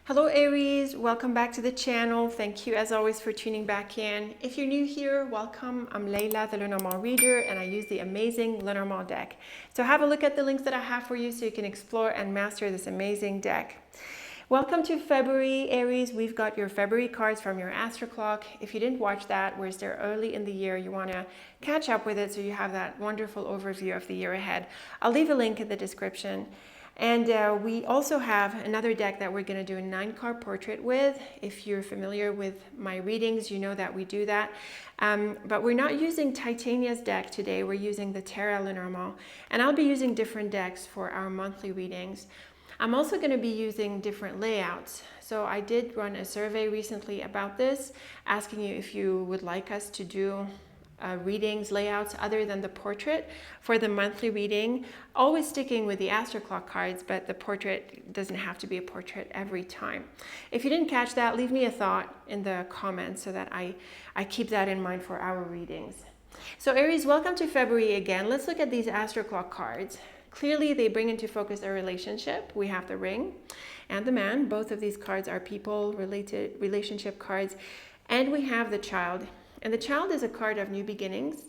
Hello Aries, welcome back to the channel. Thank you as always for tuning back in. If you're new here, welcome. I'm Layla, the Lenormand reader, and I use the amazing Lenormand deck. So have a look at the links that I have for you so you can explore and master this amazing deck. Welcome to February, Aries. We've got your February cards from your Astro Clock. If you didn't watch that, we're still early in the year, you want to catch up with it so you have that wonderful overview of the year ahead. I'll leave a link in the description. And we also have another deck that we're going to do a 9-card portrait with. If you're familiar with my readings, you know that we do that. But we're not using Titania's deck today. We're using the Terra Lenormand. And I'll be using different decks for our monthly readings. I'm also going to be using different layouts. So I did run a survey recently about this, asking you if you would like us to do readings, layouts other than the portrait for the monthly reading, always sticking with the Astro Clock cards, but the portrait doesn't have to be a portrait every time. If you didn't catch that, leave me a thought in the comments so that I keep that in mind for our readings. So Aries, welcome to February again. Let's look at these Astro Clock cards. Clearly they bring into focus a relationship. We have the ring and the man. Both of these cards are people related relationship cards. And we have the child. And the child is a card of new beginnings.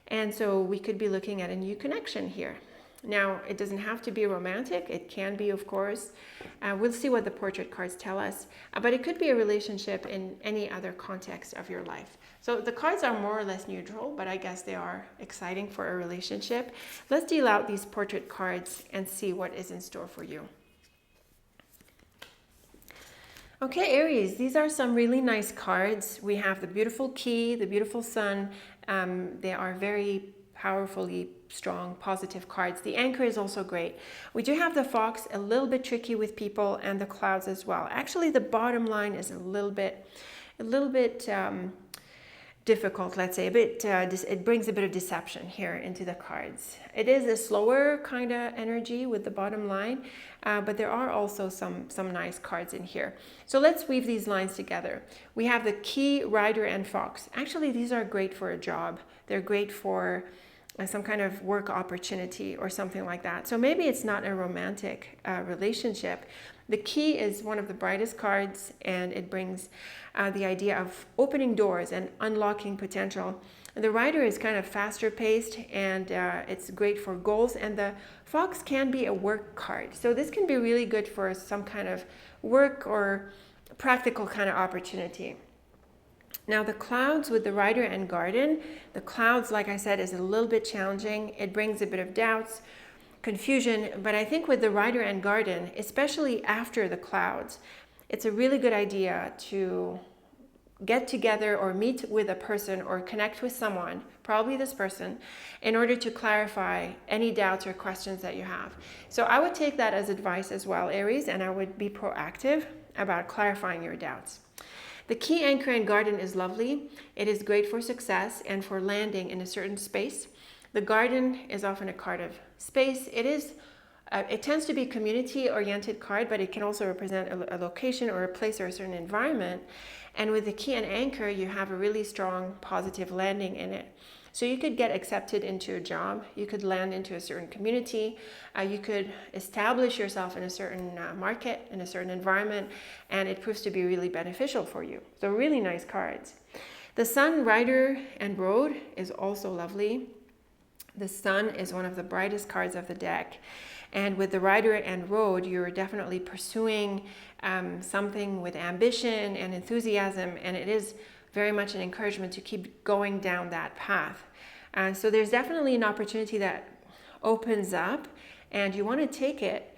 And so we could be looking at a new connection here. Now, it doesn't have to be romantic. It can be, of course. We'll see what the portrait cards tell us. But it could be a relationship in any other context of your life. So the cards are more or less neutral, but I guess they are exciting for a relationship. Let's deal out these portrait cards and see what is in store for you. Okay, Aries, these are some really nice cards. We have the beautiful key, the beautiful sun. They are very powerfully strong, positive cards. The anchor is also great. We do have the fox, a little bit tricky with people, and the clouds as well. Actually, the bottom line is a little bit difficult, let's say. It brings a bit of deception here into the cards. It is a slower kind of energy with the bottom line, but there are also some nice cards in here. So let's weave these lines together. We have the key, rider, and fox. Actually, these are great for a job. They're great for some kind of work opportunity or something like that. So maybe it's not a romantic relationship. The key is one of the brightest cards, and it brings the idea of opening doors and unlocking potential. And the rider is kind of faster paced, and it's great for goals. And the fox can be a work card. So this can be really good for some kind of work or practical kind of opportunity. Now the clouds with the rider and garden, the clouds, like I said, is a little bit challenging. It brings a bit of doubts, confusion, but I think with the rider and garden, especially after the clouds, it's a really good idea to get together or meet with a person or connect with someone, probably this person, in order to clarify any doubts or questions that you have. So I would take that as advice as well, Aries, and I would be proactive about clarifying your doubts. The key, anchor, and garden is lovely. It is great for success and for landing in a certain space. The garden is often a card of space. It tends to be a community-oriented card, but it can also represent a location or a place or a certain environment. And with the key and anchor, you have a really strong positive landing in it. So you could get accepted into a job, you could land into a certain community, you could establish yourself in a certain market, in a certain environment, and it proves to be really beneficial for you. So really nice cards. The sun, rider, and road is also lovely. The sun is one of the brightest cards of the deck. And with the rider and road, you're definitely pursuing something with ambition and enthusiasm, and it is very much an encouragement to keep going down that path. So there's definitely an opportunity that opens up, and you want to take it,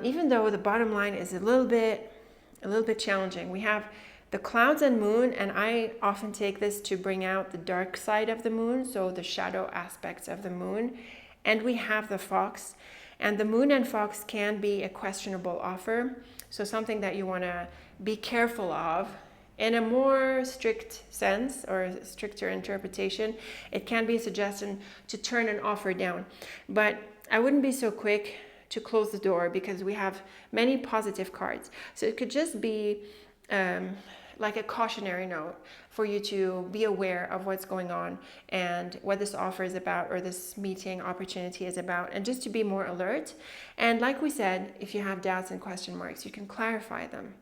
even though the bottom line is a little bit challenging. We have the clouds and moon, and I often take this to bring out the dark side of the moon, so the shadow aspects of the moon. And we have the fox, and the moon and fox can be a questionable offer, so something that you want to be careful of. In a more strict sense or a stricter interpretation, it can be a suggestion to turn an offer down. But I wouldn't be so quick to close the door because we have many positive cards. So it could just be like a cautionary note for you to be aware of what's going on and what this offer is about or this meeting opportunity is about, and just to be more alert. And like we said, if you have doubts and question marks, you can clarify them.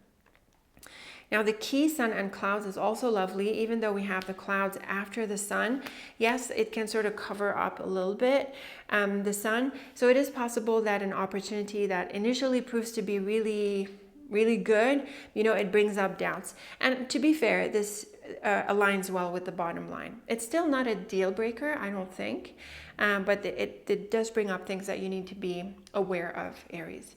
Now the key, sun and clouds is also lovely, even though we have the clouds after the sun. Yes, it can sort of cover up a little bit the sun. So it is possible that an opportunity that initially proves to be really good, it brings up doubts. And to be fair, this aligns well with the bottom line. It's still not a deal breaker, I don't think, but it does bring up things that you need to be aware of, Aries.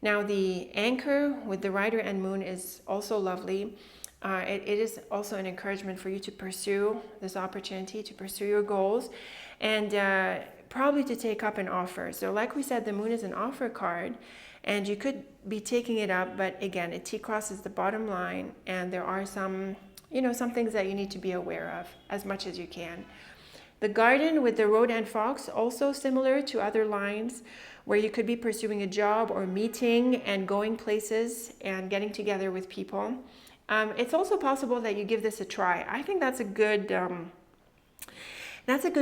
Now the anchor with the rider and moon is also lovely. It is also an encouragement for you to pursue this opportunity, to pursue your goals, and probably to take up an offer. So like we said, the moon is an offer card, and you could be taking it up, but again, it T-crosses the bottom line, and there are some things that you need to be aware of as much as you can. The garden with the road and fox, also similar to other lines, where you could be pursuing a job or meeting and going places and getting together with people. It's also possible that you give this a try. I think that's a good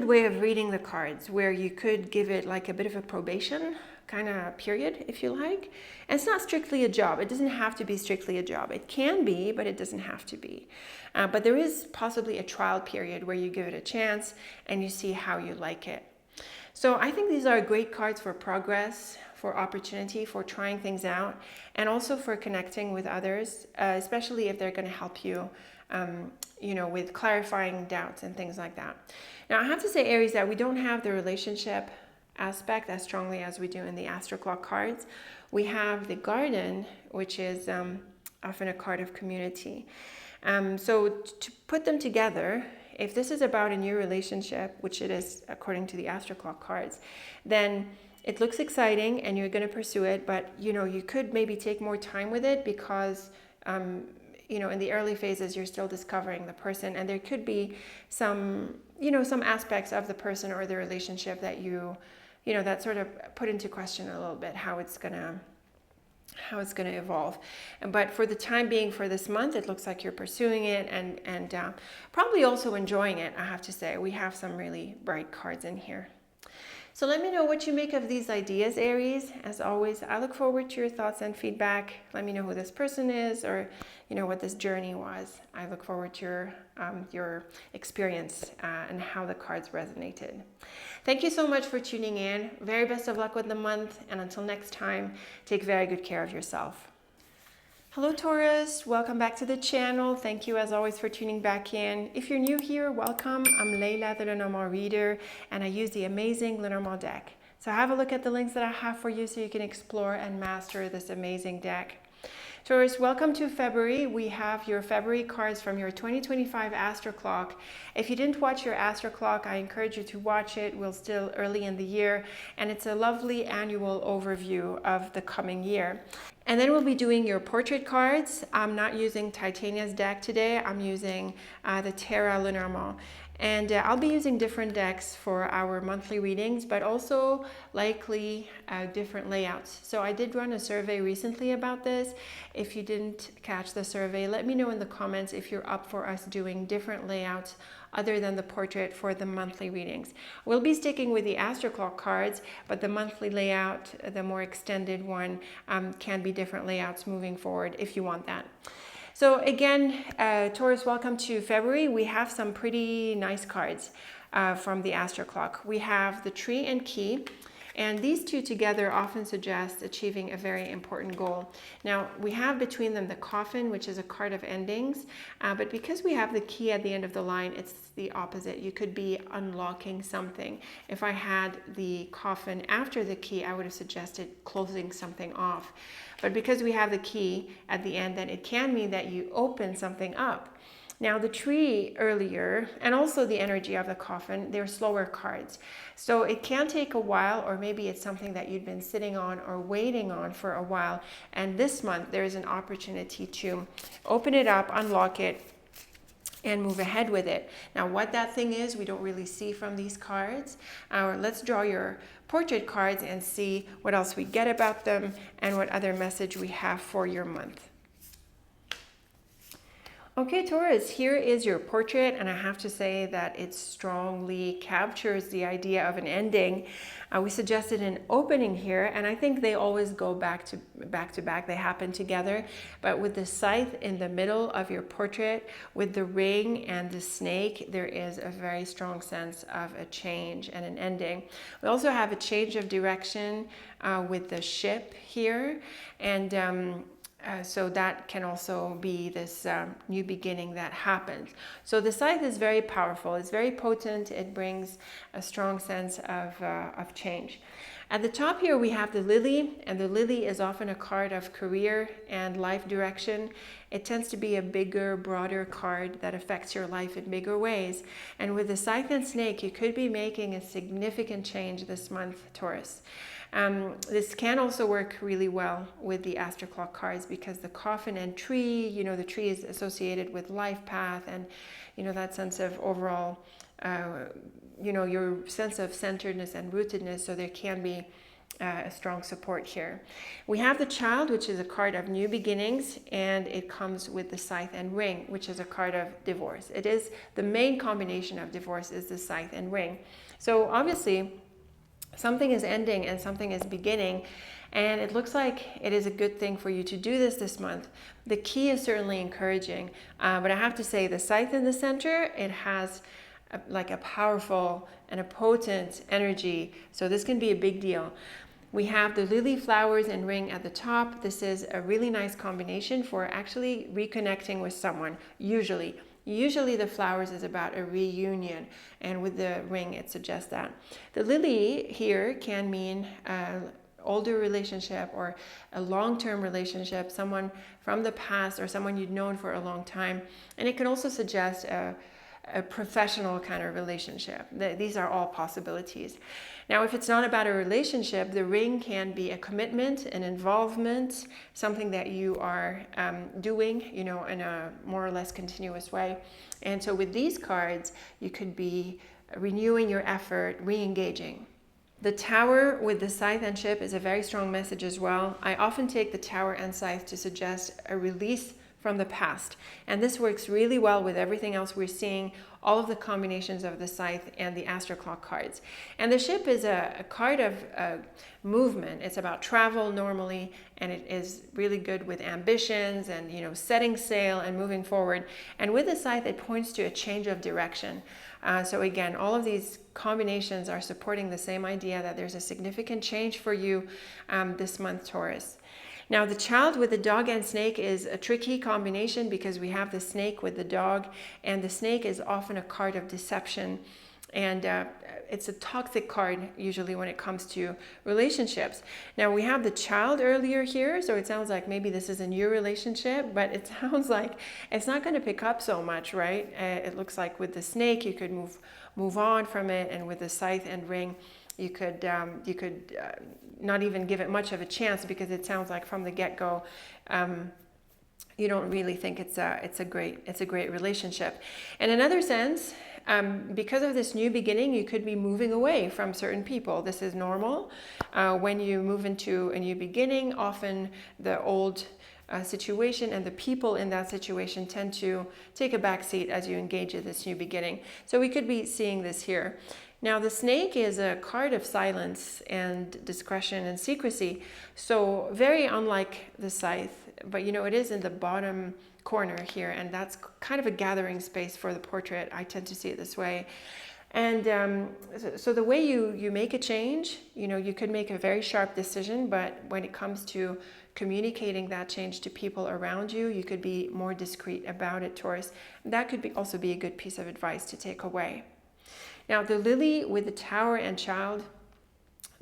way of reading the cards, where you could give it like a bit of a probation kind of period, if you like. And it's not strictly a job. It doesn't have to be strictly a job. It can be, but it doesn't have to be. But there is possibly a trial period where you give it a chance and you see how you like it. So I think these are great cards for progress, for opportunity, for trying things out, and also for connecting with others, especially if they're going to help you, with clarifying doubts and things like that. Now, I have to say, Aries, that we don't have the relationship aspect as strongly as we do in the Astro Clock cards. We have the garden, which is often a card of community. So to put them together, if this is about a new relationship, which it is according to the Astro Clock cards, then it looks exciting and you're going to pursue it, but you could maybe take more time with it because in the early phases you're still discovering the person, and there could be some aspects of the person or the relationship that that sort of put into question a little bit how it's gonna evolve. But for the time being, for this month, it looks like you're pursuing it and probably also enjoying it, I have to say. We have some really bright cards in here. So let me know what you make of these ideas, Aries. As always, I look forward to your thoughts and feedback. Let me know who this person is, or what this journey was. I look forward to your experience and how the cards resonated. Thank you so much for tuning in. Very best of luck with the month, and until next time, take very good care of yourself. Hello Taurus, welcome back to the channel. Thank you as always for tuning back in. If you're new here, welcome. I'm Leila, the Lenormand reader, and I use the amazing Lenormand deck. So have a look at the links that I have for you so you can explore and master this amazing deck. Taurus, welcome to February. We have your February cards from your 2025 Astro Clock. If you didn't watch your Astro Clock, I encourage you to watch it. We're still early in the year, and it's a lovely annual overview of the coming year. And then we'll be doing your portrait cards. I'm not using Titania's deck today. I'm using the Terra Lenormand. And I'll be using different decks for our monthly readings, but also likely different layouts. So I did run a survey recently about this. If you didn't catch the survey, let me know in the comments if you're up for us doing different layouts other than the portrait for the monthly readings. We'll be sticking with the Astro Clock cards, but the monthly layout, the more extended one, can be different layouts moving forward if you want that. So again, Taurus, welcome to February. We have some pretty nice cards from the Astro Clock. We have the Tree and Key, and these two together often suggest achieving a very important goal. Now, we have between them the Coffin, which is a card of endings, but because we have the Key at the end of the line, it's the opposite. You could be unlocking something. If I had the Coffin after the Key, I would have suggested closing something off. But because we have the Key at the end, then it can mean that you open something up. Now the Tree earlier, and also the energy of the Coffin, they're slower cards. So it can take a while, or maybe it's something that you've been sitting on or waiting on for a while. And this month there is an opportunity to open it up, unlock it, and move ahead with it. Now what that thing is, we don't really see from these cards. Let's draw your portrait cards and see what else we get about them and what other message we have for your month. Okay, Taurus, here is your portrait, and I have to say that it strongly captures the idea of an ending. We suggested an opening here, and I think they always go back to back. They happen together. But with the scythe in the middle of your portrait, with the ring and the snake, there is a very strong sense of a change and an ending. We also have a change of direction with the ship here, and so that can also be this new beginning that happens. So the scythe is very powerful. It's very potent. It brings a strong sense of change. At the top here we have the lily, and the lily is often a card of career and life direction. It tends to be a bigger, broader card that affects your life in bigger ways. And with the scythe and snake, you could be making a significant change this month, Taurus. This can also work really well with the Astro Clock cards, because the coffin and tree, the tree is associated with life path and, that sense of overall, your sense of centeredness and rootedness. So there can be a strong support here. We have the child, which is a card of new beginnings, and it comes with the scythe and ring, which is a card of divorce. It is the main combination of divorce is the scythe and ring. So obviously, something is ending and something is beginning, and it looks like it is a good thing for you to do this month. The key is certainly encouraging, but I have to say the scythe in the center, it has like a powerful and a potent energy, so this can be a big deal. We have the lily flowers and ring at the top. This is a really nice combination for actually reconnecting with someone. Usually the flowers is about a reunion, and with the ring it suggests that. The lily here can mean an older relationship or a long-term relationship, someone from the past or someone you've known for a long time. And it can also suggest a professional kind of relationship. These are all possibilities. Now, if it's not about a relationship, the ring can be a commitment, an involvement, something that you are doing, in a more or less continuous way. And so with these cards, you could be renewing your effort, re-engaging. The tower with the scythe and ship is a very strong message as well. I often take the tower and scythe to suggest a release from the past. And this works really well with everything else we're seeing, all of the combinations of the scythe and the Astro Clock cards. And the ship is a card of movement. It's about travel normally, and it is really good with ambitions and, setting sail and moving forward. And with the scythe, it points to a change of direction. So again, all of these combinations are supporting the same idea that there's a significant change for you this month, Taurus. Now, the child with the dog and snake is a tricky combination, because we have the snake with the dog, and the snake is often a card of deception, and it's a toxic card usually when it comes to relationships. Now, we have the child earlier here, so it sounds like maybe this is a new relationship, but it sounds like it's not going to pick up so much, right? It looks like with the snake you could move on from it, and with the scythe and ring you could not even give it much of a chance, because it sounds like from the get-go you don't really think it's a great relationship. In another sense, because of this new beginning, you could be moving away from certain people. This is normal. When you move into a new beginning, often the old situation and the people in that situation tend to take a back seat as you engage in this new beginning. So we could be seeing this here. Now, the snake is a card of silence and discretion and secrecy, so very unlike the scythe, but it is in the bottom corner here, and that's kind of a gathering space for the portrait. I tend to see it this way. And so the way you make a change, you could make a very sharp decision, but when it comes to communicating that change to people around you, you could be more discreet about it, Taurus. That could also be a good piece of advice to take away. Now, the lily with the tower and child,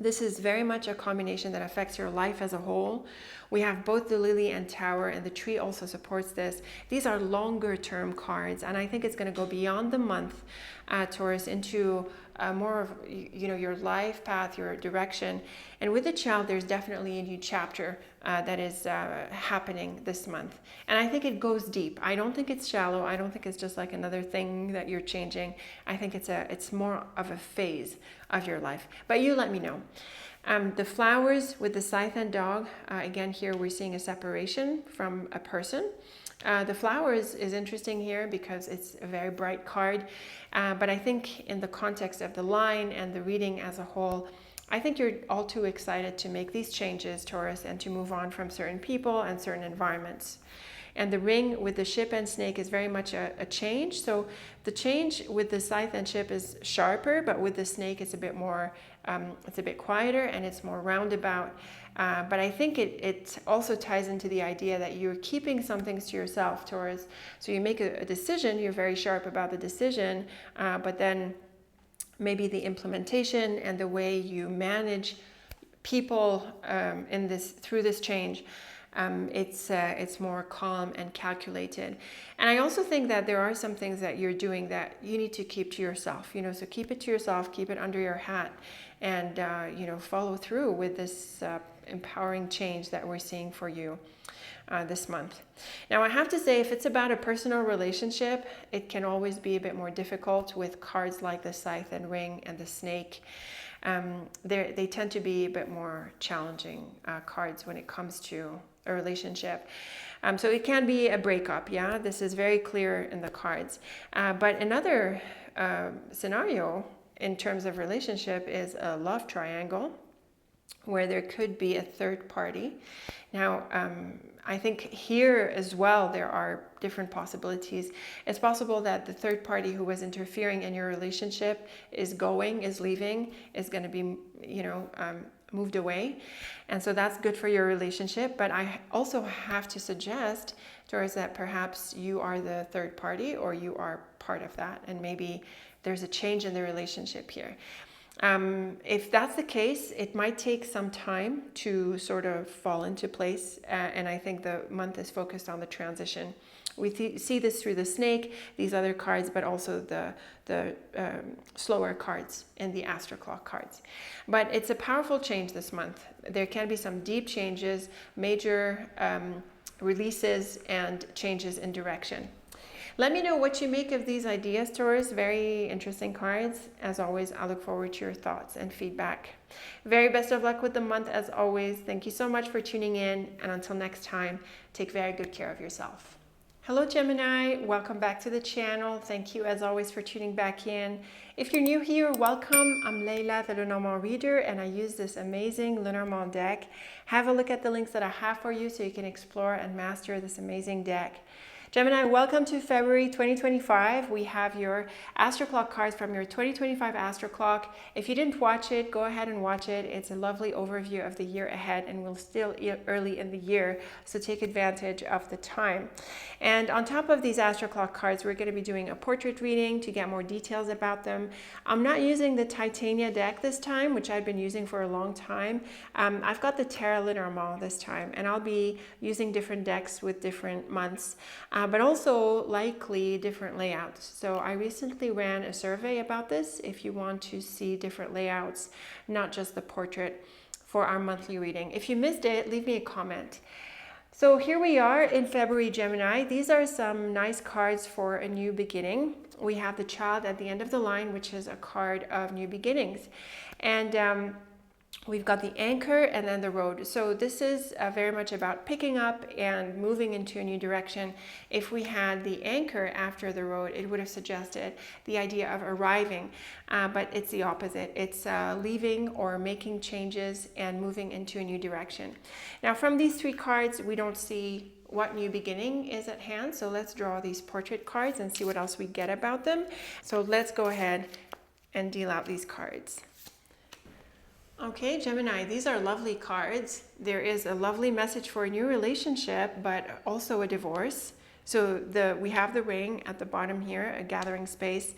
this is very much a combination that affects your life as a whole. We have both the lily and tower, and the tree also supports this. These are longer term cards, and I think it's going to go beyond the month, Taurus, into more of your life path, your direction. And with the child, there's definitely a new chapter that is happening this month, and I think it goes deep. I don't think it's shallow. I don't think it's just like another thing that you're changing. I think it's more of a phase of your life, but you let me know. The flowers with the scythe and dog, again here we're seeing a separation from a person. The flowers is interesting here because it's a very bright card, but I think in the context of the line and the reading as a whole, I think you're all too excited to make these changes, Taurus, and to move on from certain people and certain environments. And the ring with the ship and snake is very much a change. So the change with the scythe and ship is sharper, but with the snake it's a bit more, it's a bit quieter and it's more roundabout. But I think it also ties into the idea that you're keeping some things to yourself, Taurus. So you make a decision, you're very sharp about the decision, but then maybe the implementation and the way you manage people through this change, it's more calm and calculated. And I also think that there are some things that you're doing that you need to keep to yourself, so keep it to yourself, keep it under your hat, and follow through with this empowering change that we're seeing for you this month. Now I have to say, if it's about a personal relationship, it can always be a bit more difficult with cards like the scythe and ring and the snake. They tend to be a bit more challenging cards when it comes to a relationship. So it can be a breakup, yeah? This is very clear in the cards. But another scenario in terms of relationship is a love triangle, where there could be a third party. Now, I think here as well, there are different possibilities. It's possible that the third party who was interfering in your relationship is leaving, is going to be, moved away. And so that's good for your relationship. But I also have to suggest, Taurus, that perhaps you are the third party or you are part of that. And maybe there's a change in the relationship here. If that's the case, it might take some time to sort of fall into place, and I think the month is focused on the transition. We see this through the snake, these other cards, but also the slower cards in the Astro Clock cards. But it's a powerful change this month. There can be some deep changes, major releases, and changes in direction. Let me know what you make of these ideas, Taurus. Very interesting cards. As always, I look forward to your thoughts and feedback. Very best of luck with the month as always. Thank you so much for tuning in. And until next time, take very good care of yourself. Hello, Gemini. Welcome back to the channel. Thank you as always for tuning back in. If you're new here, welcome. I'm Leila, the Lenormand reader, and I use this amazing Lenormand deck. Have a look at the links that I have for you so you can explore and master this amazing deck. Gemini, welcome to February 2025. We have your Astro Clock cards from your 2025 Astro Clock. If you didn't watch it, go ahead and watch it. It's a lovely overview of the year ahead, and we're still early in the year, so take advantage of the time. And on top of these Astro Clock cards, we're going to be doing a portrait reading to get more details about them. I'm not using the Titania deck this time, which I've been using for a long time. I've got the Terra Lenormand this time, and I'll be using different decks with different months. But also likely different layouts. So I recently ran a survey about this. If you want to see different layouts, not just the portrait, for our monthly reading. If you missed it, leave me a comment. So here we are in February, Gemini. These are some nice cards for a new beginning. We have the Child at the end of the line, which is a card of new beginnings. And we've got the Anchor and then the Road. So this is very much about picking up and moving into a new direction. If we had the Anchor after the Road, it would have suggested the idea of arriving, but it's the opposite. It's leaving or making changes and moving into a new direction. Now from these three cards, we don't see what new beginning is at hand. So let's draw these portrait cards and see what else we get about them. So let's go ahead and deal out these cards. Okay, Gemini, these are lovely cards. There is a lovely message for a new relationship, but also a divorce. So we have the ring at the bottom here, a gathering space.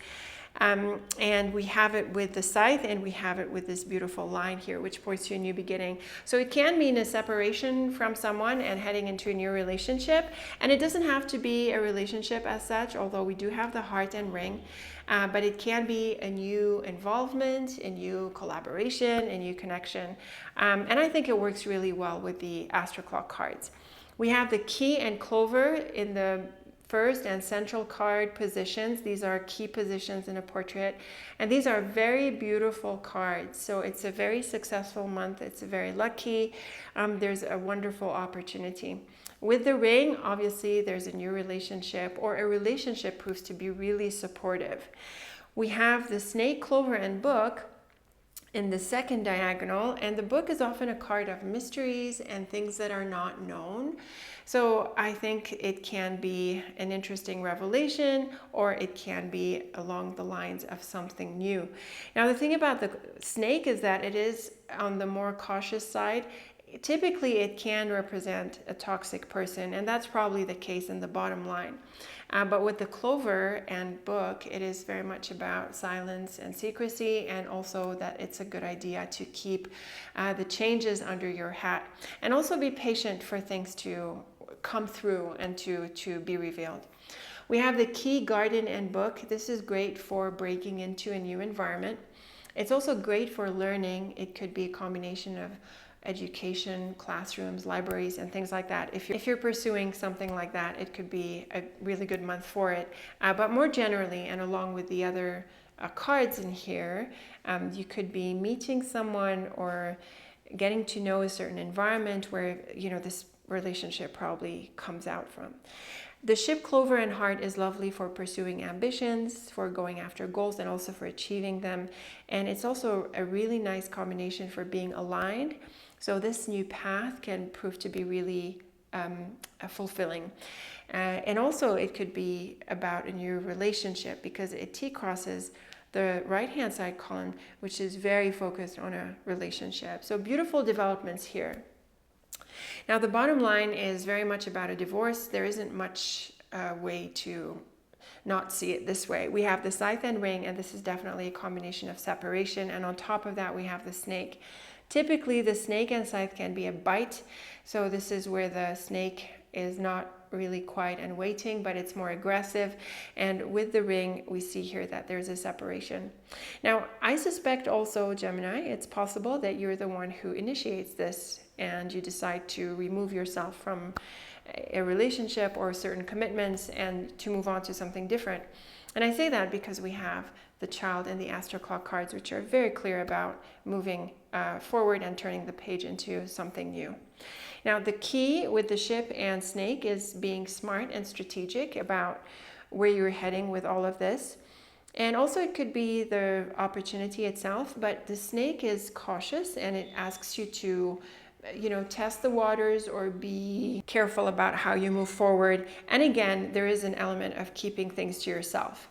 And we have it with the scythe, and we have it with this beautiful line here, which points to a new beginning. So it can mean a separation from someone and heading into a new relationship. And it doesn't have to be a relationship as such, although we do have the heart and ring. But it can be a new involvement, a new collaboration, a new connection. And I think it works really well with the Astro Clock cards. We have the Key and Clover in the first and central card positions. These are key positions in a portrait, and these are very beautiful cards. So it's a very successful month. It's very lucky. There's a wonderful opportunity. With the ring, obviously there's a new relationship, or a relationship proves to be really supportive. We have the snake, clover, and book in the second diagonal, and the book is often a card of mysteries and things that are not known. So I think it can be an interesting revelation, or it can be along the lines of something new. Now, the thing about the snake is that it is on the more cautious side. Typically, it can represent a toxic person, and that's probably the case in the bottom line. But with the clover and book, it is very much about silence and secrecy, and also that it's a good idea to keep the changes under your hat, and also be patient for things to come through and to be revealed. We have the key, garden, and book. This is great for breaking into a new environment. It's also great for learning. It could be a combination of education, classrooms, libraries, and things like that. If you're pursuing something like that, it could be a really good month for it. But more generally, and along with the other cards in here, you could be meeting someone or getting to know a certain environment where, you know, this relationship probably comes out from. The ship, clover, and heart is lovely for pursuing ambitions, for going after goals, and also for achieving them. And it's also a really nice combination for being aligned. So this new path can prove to be really fulfilling. And also it could be about a new relationship, because it T-crosses the right-hand side column, which is very focused on a relationship. So beautiful developments here. Now, the bottom line is very much about a divorce. There isn't much way to not see it this way. We have the scythe and ring, and this is definitely a combination of separation. And on top of that, we have the snake. Typically, the snake and scythe can be a bite. So this is where the snake is not really quiet and waiting, but it's more aggressive. And with the ring, we see here that there's a separation. Now, I suspect also, Gemini, it's possible that you're the one who initiates this, and you decide to remove yourself from a relationship or certain commitments and to move on to something different. And I say that because we have the child and the astro clock cards, which are very clear about moving forward and turning the page into something new. Now, the key with the ship and snake is being smart and strategic about where you're heading with all of this. And also it could be the opportunity itself, but the snake is cautious, and it asks you to, you know, test the waters or be careful about how you move forward. And again, there is an element of keeping things to yourself.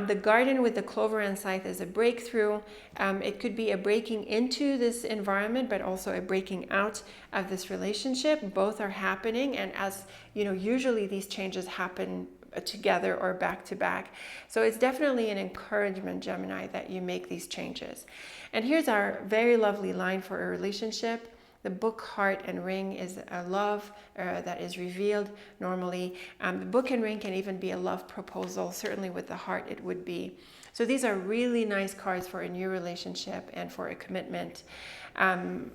The garden with the clover and scythe is a breakthrough. It could be a breaking into this environment, but also a breaking out of this relationship. Both are happening, and as you know, usually these changes happen together or back to back. So it's definitely an encouragement, Gemini, that you make these changes. And here's our very lovely line for a relationship. The book, heart, and ring is a love that is revealed normally. The book and ring can even be a love proposal. Certainly with the heart it would be. So these are really nice cards for a new relationship and for a commitment.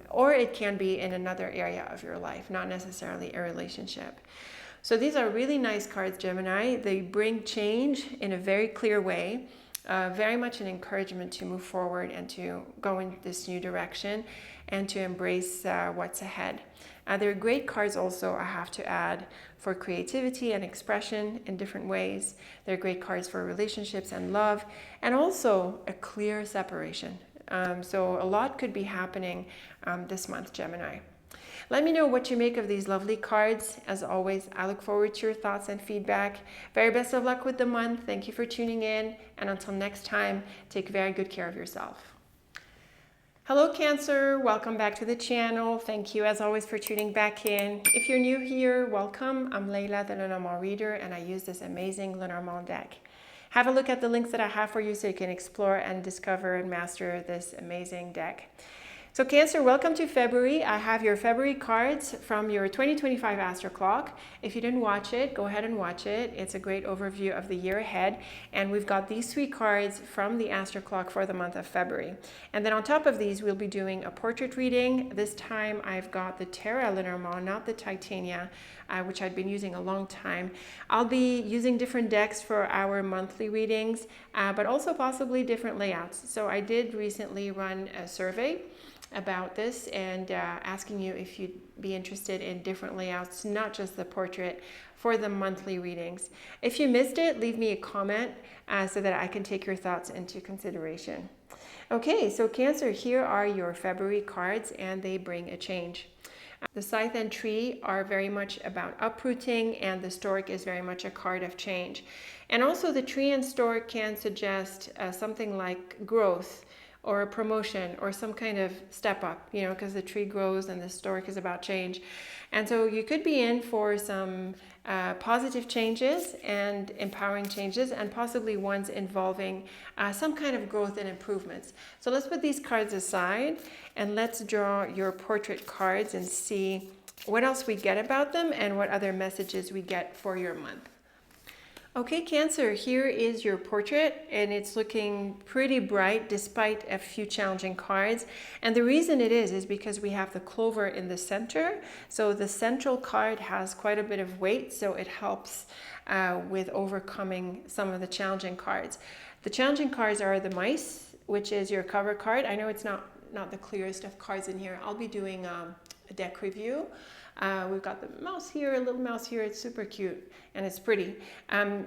Or it can be in another area of your life, not necessarily a relationship. So these are really nice cards, Gemini. They bring change in a very clear way. Very much an encouragement to move forward and to go in this new direction and to embrace what's ahead. They're great cards also, I have to add, for creativity and expression in different ways. They're great cards for relationships and love, and also a clear separation. So a lot could be happening this month, Gemini. Let me know what you make of these lovely cards. As always, I look forward to your thoughts and feedback. Very best of luck with the month. Thank you for tuning in. And until next time, take very good care of yourself. Hello, Cancer. Welcome back to the channel. Thank you, as always, for tuning back in. If you're new here, welcome. I'm Layla, the Lenormand reader, and I use this amazing Lenormand deck. Have a look at the links that I have for you so you can explore and discover and master this amazing deck. So Cancer, welcome to February. I have your February cards from your 2025 Astro Clock. If you didn't watch it, go ahead and watch it. It's a great overview of the year ahead. And we've got these 3 cards from the Astro Clock for the month of February. And then on top of these, we'll be doing a portrait reading. This time I've got the Terra Lenormand, not the Titania, which I'd been using a long time. I'll be using different decks for our monthly readings, but also possibly different layouts. So I did recently run a survey about this and asking you if you'd be interested in different layouts, not just the portrait, for the monthly readings. If you missed it, leave me a comment so that I can take your thoughts into consideration. Okay, so Cancer, here are your February cards and they bring a change. The Scythe and Tree are very much about uprooting, and the Stork is very much a card of change. And also the Tree and Stork can suggest something like growth, or a promotion, or some kind of step up, you know, because the tree grows and the Stork is about change. And so you could be in for some positive changes and empowering changes, and possibly ones involving some kind of growth and improvements. So let's put these cards aside and let's draw your portrait cards and see what else we get about them and what other messages we get for your month. Okay, Cancer, here is your portrait, and it's looking pretty bright despite a few challenging cards. And the reason it is because we have the clover in the center. So the central card has quite a bit of weight, so it helps with overcoming some of the challenging cards. The challenging cards are the mice, which is your cover card. I know it's not the clearest of cards in here. I'll be doing a deck review. We've got the mouse here, a little mouse here. It's super cute and it's pretty.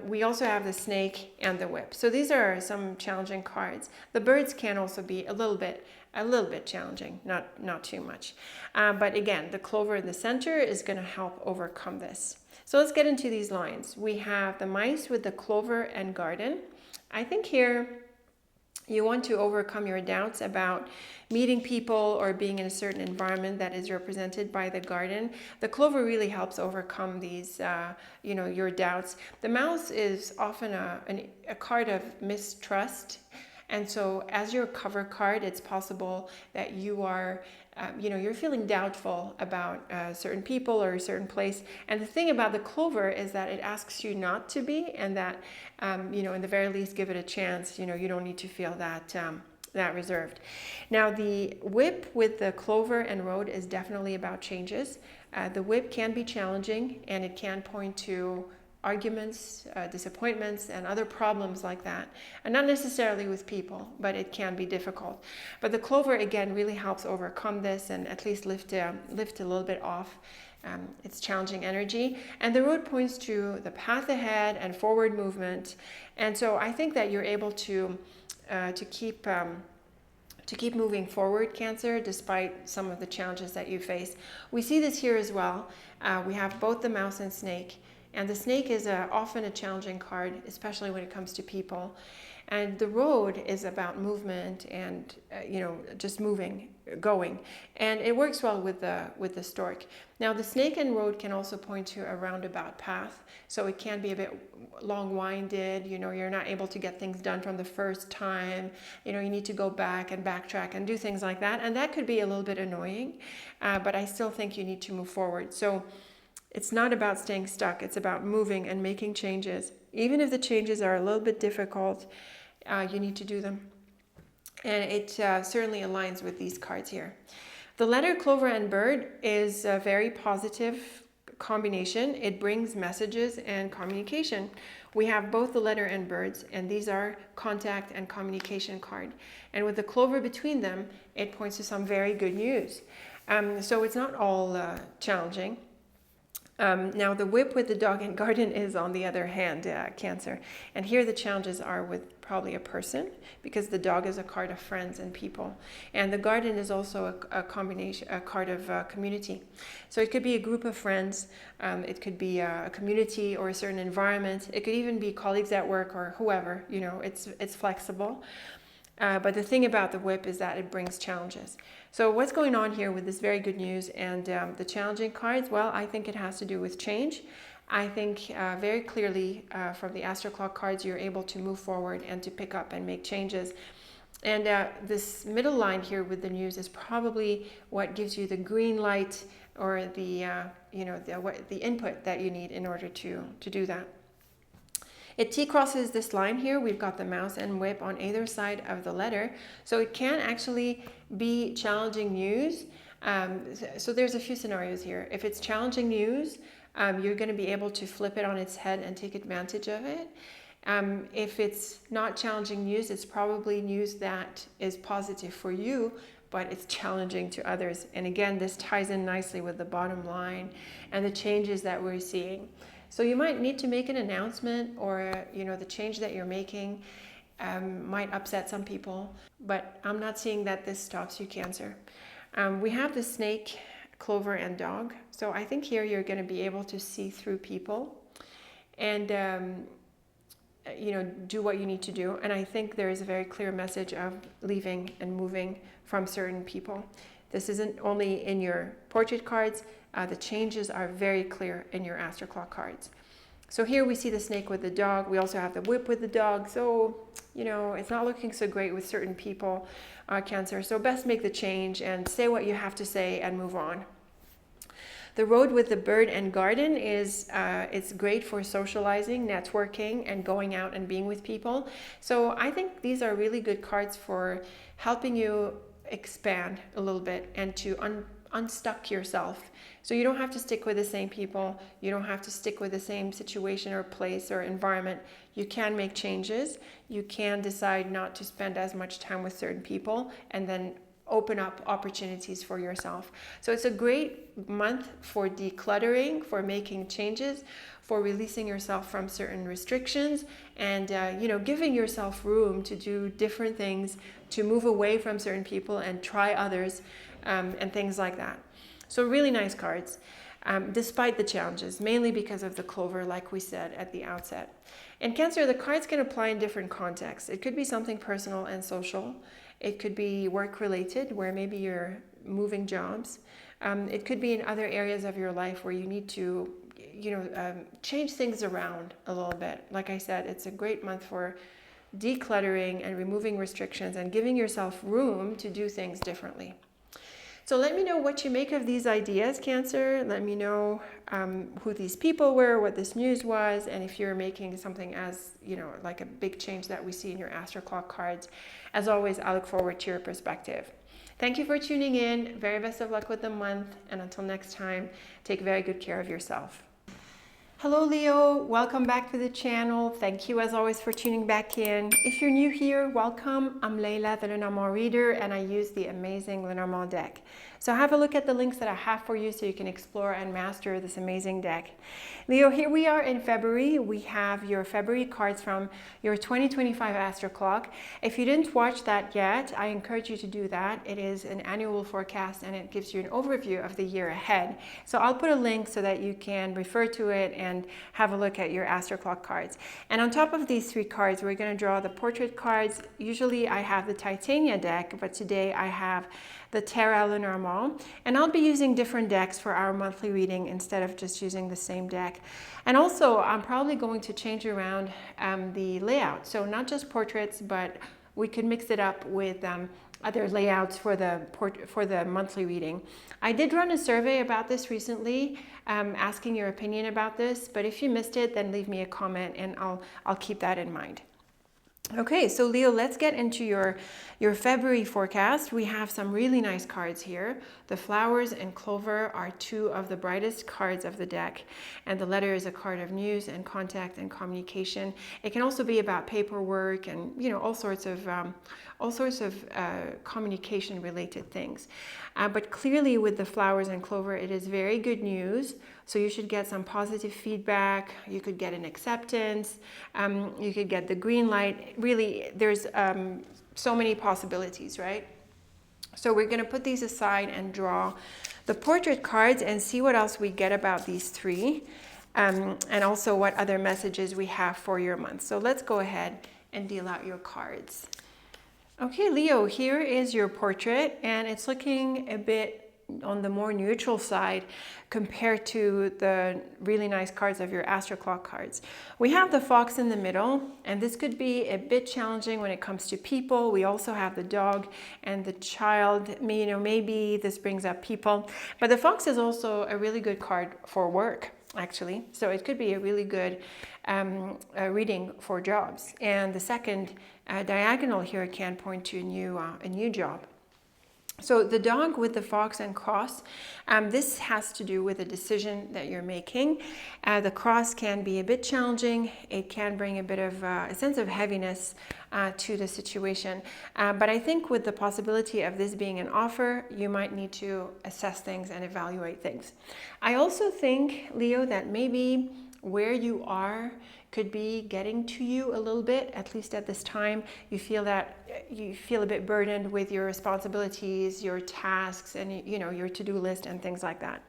We also have the snake and the whip. So these are some challenging cards. The birds can also be a little bit challenging, not too much. But again, the clover in the center is going to help overcome this. So let's get into these lines. We have the mice with the clover and garden. I think here you want to overcome your doubts about meeting people or being in a certain environment that is represented by the garden. The clover really helps overcome these, your doubts. The mouse is often a card of mistrust. And so as your cover card, it's possible that you are, you're feeling doubtful about certain people or a certain place. And the thing about the clover is that it asks you not to be, and that, in the very least, give it a chance. You don't need to feel that reserved. Now, the whip with the clover and road is definitely about changes. The whip can be challenging, and it can point to arguments, disappointments, and other problems like that. And not necessarily with people, but it can be difficult. But the clover, again, really helps overcome this and at least lift a little bit off its challenging energy. And the road points to the path ahead and forward movement. And so I think that you're able to keep moving forward, Cancer, despite some of the challenges that you face. We see this here as well. We have both the mouse and snake. And the snake is often a challenging card, especially when it comes to people. And the road is about movement and, just moving, going. And it works well with the stork. Now, the snake and road can also point to a roundabout path. So it can be a bit long-winded. You're not able to get things done from the first time. You need to go back and backtrack and do things like that. And that could be a little bit annoying. But I still think you need to move forward. So it's not about staying stuck. It's about moving and making changes. Even if the changes are a little bit difficult, you need to do them. And it certainly aligns with these cards here. The letter clover and bird is a very positive combination. It brings messages and communication. We have both the letter and birds, and these are contact and communication card. And with the clover between them, it points to some very good news. So it's not all challenging. Now, the whip with the dog and garden is, on the other hand, Cancer. And here the challenges are with probably a person, because the dog is a card of friends and people. And the garden is also a card of community. So it could be a group of friends. It could be a community or a certain environment. It could even be colleagues at work or whoever. It's flexible. But the thing about the whip is that it brings challenges. So what's going on here with this very good news and the challenging cards? Well, I think it has to do with change. I think very clearly from the Astro Clock cards, you're able to move forward and to pick up and make changes. And this middle line here with the news is probably what gives you the green light or the the input that you need in order to do that. It T-crosses this line here. We've got the mouse and whip on either side of the letter. So it can actually be challenging news. So there's a few scenarios here. If it's challenging news, you're going to be able to flip it on its head and take advantage of it. If it's not challenging news, it's probably news that is positive for you, but it's challenging to others. And again, this ties in nicely with the bottom line and the changes that we're seeing. So you might need to make an announcement, or the change that you're making might upset some people, but I'm not seeing that this stops you, Cancer. We have the snake, clover, and dog. So I think here you're going to be able to see through people and do what you need to do. And I think there is a very clear message of leaving and moving from certain people. This isn't only in your portrait cards. The changes are very clear in your Astro Clock cards. So here we see the snake with the dog. We also have the whip with the dog. So, it's not looking so great with certain people, Cancer. So best make the change and say what you have to say and move on. The road with the bird and garden is it's great for socializing, networking, and going out and being with people. So I think these are really good cards for helping you expand a little bit and to unstuck yourself. So you don't have to stick with the same people. You don't have to stick with the same situation or place or environment. You can make changes. You can decide not to spend as much time with certain people and then open up opportunities for yourself. So it's a great month for decluttering, for making changes, for releasing yourself from certain restrictions, and giving yourself room to do different things, to move away from certain people and try others, and things like that. So really nice cards, despite the challenges, mainly because of the clover, like we said at the outset. In Cancer, the cards can apply in different contexts. It could be something personal and social. It could be work-related, where maybe you're moving jobs. It could be in other areas of your life where you need to, change things around a little bit. Like I said, it's a great month for decluttering and removing restrictions and giving yourself room to do things differently. So let me know what you make of these ideas, Cancer. Let me know who these people were, what this news was, and if you're making something as, like a big change that we see in your Astro Clock cards. As always, I look forward to your perspective. Thank you for tuning in. Very best of luck with the month. And until next time, take very good care of yourself. Hello Leo, welcome back to the channel. Thank you as always for tuning back in. If you're new here, welcome. I'm Leila, the Lenormand reader, and I use the amazing Lenormand deck. So have a look at the links that I have for you so you can explore and master this amazing deck. Leo, here we are in February. We have your February cards from your 2025 Astro Clock. If you didn't watch that yet, I encourage you to do that. It is an annual forecast and it gives you an overview of the year ahead. So I'll put a link so that you can refer to it and have a look at your Astro Clock cards. And on top of these three cards, we're going to draw the portrait cards. Usually I have the Titania deck, but today I have the Terra Lenormand, and I'll be using different decks for our monthly reading instead of just using the same deck. And also I'm probably going to change around the layout, so not just portraits, but we could mix it up with other layouts for the monthly reading. I did run a survey about this recently, asking your opinion about this, but if you missed it, then leave me a comment and I'll keep that in mind. Okay, so Leo, let's get into your February forecast. We have some really nice cards here. The flowers and clover are two of the brightest cards of the deck, and the letter is a card of news and contact and communication. It can also be about paperwork and all sorts of communication related things. But clearly with the flowers and clover, it is very good news. So you should get some positive feedback. You could get an acceptance. You could get the green light. Really, there's so many possibilities, right? So we're going to put these aside and draw the portrait cards and see what else we get about these three, and also what other messages we have for your month. So let's go ahead and deal out your cards. Okay, Leo, here is your portrait, and it's looking a bit on the more neutral side compared to the really nice cards of your Astro Clock cards. We have the Fox in the middle, and this could be a bit challenging when it comes to people. We also have the dog and the child. You know, maybe this brings up people, but the Fox is also a really good card for work, actually. So it could be a really good reading for jobs. And the second diagonal here can point to a new job. So the dog with the fox and cross, this has to do with a decision that you're making. The cross can be a bit challenging. It can bring a bit of a sense of heaviness to the situation. But I think with the possibility of this being an offer, you might need to assess things and evaluate things. I also think, Leo, that maybe where you are could be getting to you a little bit, at least at this time. You feel a bit burdened with your responsibilities, your tasks, and your to-do list and things like that.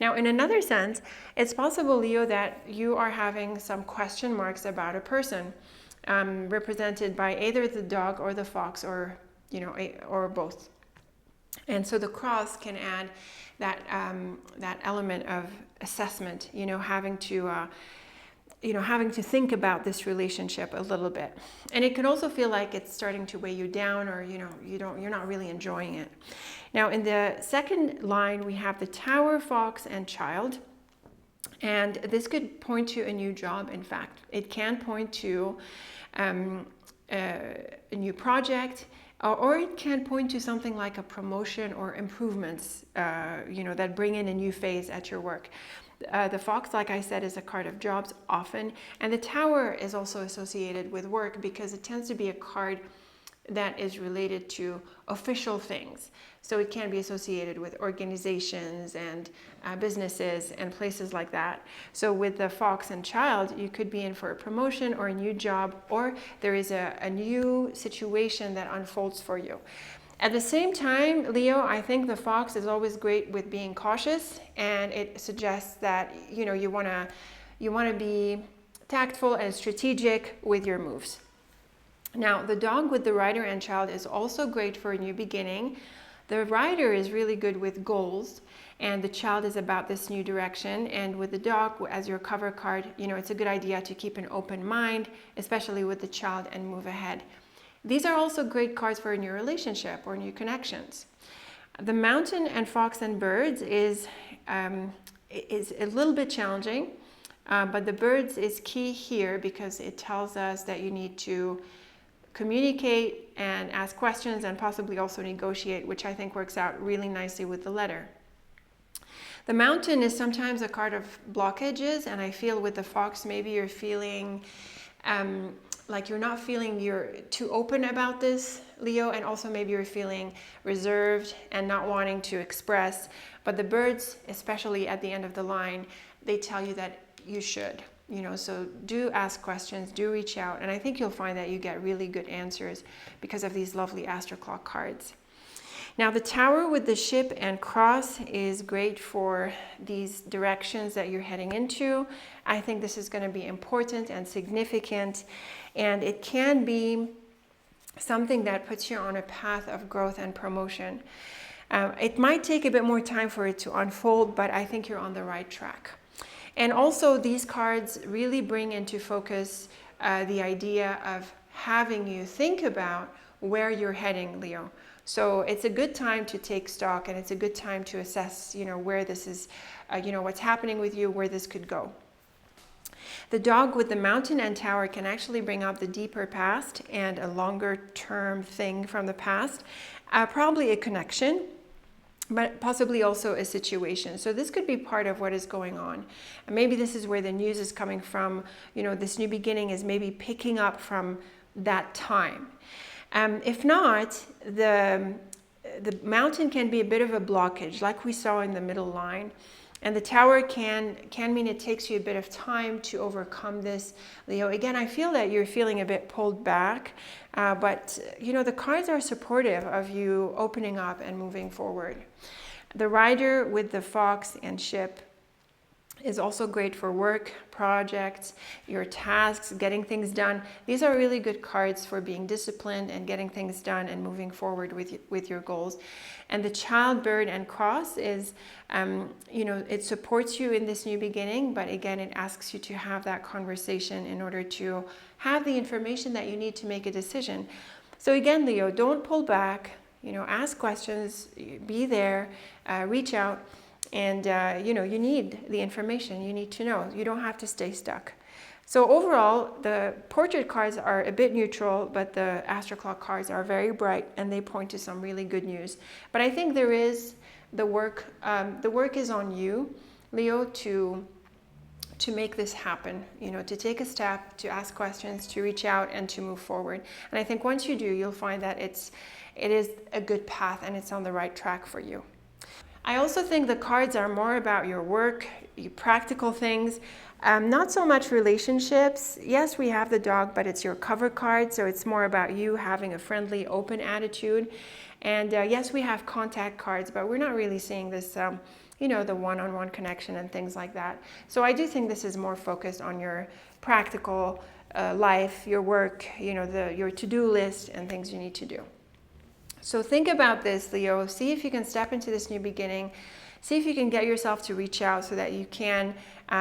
Now, in another sense, it's possible, Leo, that you are having some question marks about a person, represented by either the dog or the fox, or both. And so the cross can add that element of assessment, having to think about this relationship a little bit. And it can also feel like it's starting to weigh you down, or you're not really enjoying it. Now, in the second line, we have the Tower, Fox, and Child. And this could point to a new job. In fact, it can point to a new project, or it can point to something like a promotion or improvements, that bring in a new phase at your work. The Fox, like I said, is a card of jobs often, and the Tower is also associated with work because it tends to be a card that is related to official things. So it can be associated with organizations and businesses and places like that. So with the Fox and Child, you could be in for a promotion or a new job, or there is a new situation that unfolds for you. At the same time, Leo, I think the Fox is always great with being cautious, and it suggests that you want to be tactful and strategic with your moves. Now, the dog with the Rider and Child is also great for a new beginning. The Rider is really good with goals, and the Child is about this new direction. And with the dog as your cover card, it's a good idea to keep an open mind, especially with the Child, and move ahead. These are also great cards for a new relationship or new connections. The Mountain and Fox and Birds is a little bit challenging, but the Birds is key here because it tells us that you need to communicate and ask questions and possibly also negotiate, which I think works out really nicely with the letter. The Mountain is sometimes a card of blockages, and I feel with the Fox, maybe you're feeling like you're not feeling you're too open about this, Leo, and also maybe you're feeling reserved and not wanting to express. But the Birds, especially at the end of the line, they tell you that you should. So do ask questions, do reach out, and I think you'll find that you get really good answers because of these lovely Astro Clock cards. Now, the Tower with the Ship and Cross is great for these directions that you're heading into. I think this is going to be important and significant, and it can be something that puts you on a path of growth and promotion. It might take a bit more time for it to unfold, but I think you're on the right track. And also, these cards really bring into focus the idea of having you think about where you're heading, Leo. So it's a good time to take stock, and it's a good time to assess, where this is, what's happening with you, where this could go. The dog with the Mountain and Tower can actually bring up the deeper past and a longer term thing from the past, probably a connection, but possibly also a situation. So this could be part of what is going on. And maybe this is where the news is coming from. This new beginning is maybe picking up from that time. If not, the Mountain can be a bit of a blockage, like we saw in the middle line. And the Tower can mean it takes you a bit of time to overcome this, Leo. Again, I feel that you're feeling a bit pulled back, but the cards are supportive of you opening up and moving forward. The Rider with the Fox and Ship is also great for work, projects, your tasks, getting things done. These are really good cards for being disciplined and getting things done and moving forward with your goals. And the Child, Bird, and Cross is, it supports you in this new beginning, but again, it asks you to have that conversation in order to have the information that you need to make a decision. So again, Leo, don't pull back, ask questions, be there, reach out, and you need the information, you need to know. You don't have to stay stuck. So overall, the portrait cards are a bit neutral, but the Astro Clock cards are very bright and they point to some really good news. But I think there is the work is on you, Leo, to make this happen, to take a step, to ask questions, to reach out and to move forward. And I think once you do, you'll find that it is a good path and it's on the right track for you. I also think the cards are more about your work, your practical things, not so much relationships. Yes, we have the dog, but it's your cover card, so it's more about you having a friendly, open attitude. And yes, we have contact cards, but we're not really seeing this, the one-on-one connection and things like that. So I do think this is more focused on your practical life, your work, your to-do list and things you need to do. So think about this, Leo. See if you can step into this new beginning. See if you can get yourself to reach out so that you can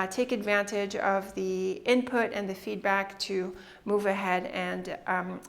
take advantage of the input and the feedback to move ahead and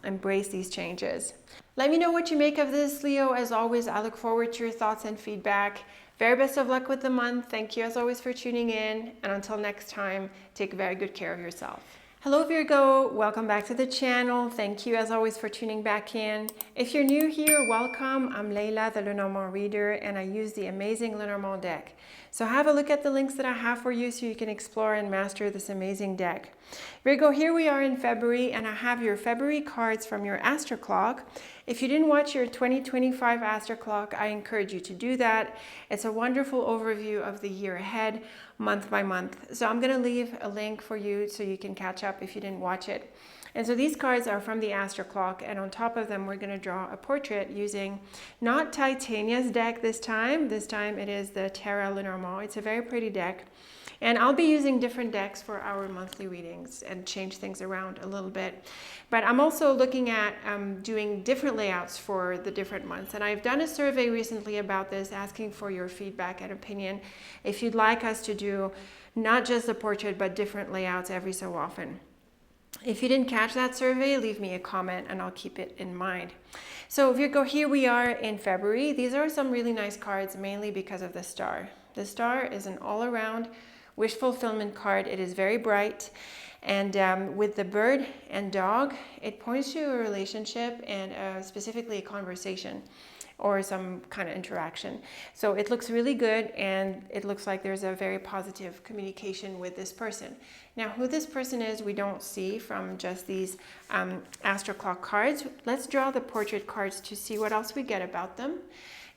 embrace these changes. Let me know what you make of this, Leo. As always, I look forward to your thoughts and feedback. Very best of luck with the month. Thank you as always for tuning in. And until next time, take very good care of yourself. Hello Virgo, welcome back to the channel. Thank you as always for tuning back in. If you're new here, welcome. I'm Leila, the Lenormand reader, and I use the amazing Lenormand deck. So have a look at the links that I have for you so you can explore and master this amazing deck. Virgo, here we are in February, and I have your February cards from your Astro Clock. If you didn't watch your 2025 Astro Clock, I encourage you to do that. It's a wonderful overview of the year ahead, month by month. So I'm going to leave a link for you so you can catch up if you didn't watch it. And so these cards are from the Astro Clock, and on top of them we're going to draw a portrait using not Titania's deck this time. This time it is the Terra Lenormand. It's a very pretty deck. And I'll be using different decks for our monthly readings and change things around a little bit. But I'm also looking at doing different layouts for the different months. And I've done a survey recently about this, asking for your feedback and opinion if you'd like us to do not just the portrait, but different layouts every so often. If you didn't catch that survey, leave me a comment and I'll keep it in mind. So Virgo, here we are in February. These are some really nice cards, mainly because of the star. The star is an all-around wish fulfillment card. It is very bright, and with the bird and dog, it points to a relationship and specifically a conversation or some kind of interaction. So it looks really good, and it looks like there's a very positive communication with this person. Now, who this person is, we don't see from just these Astro Clock cards. Let's draw the portrait cards to see what else we get about them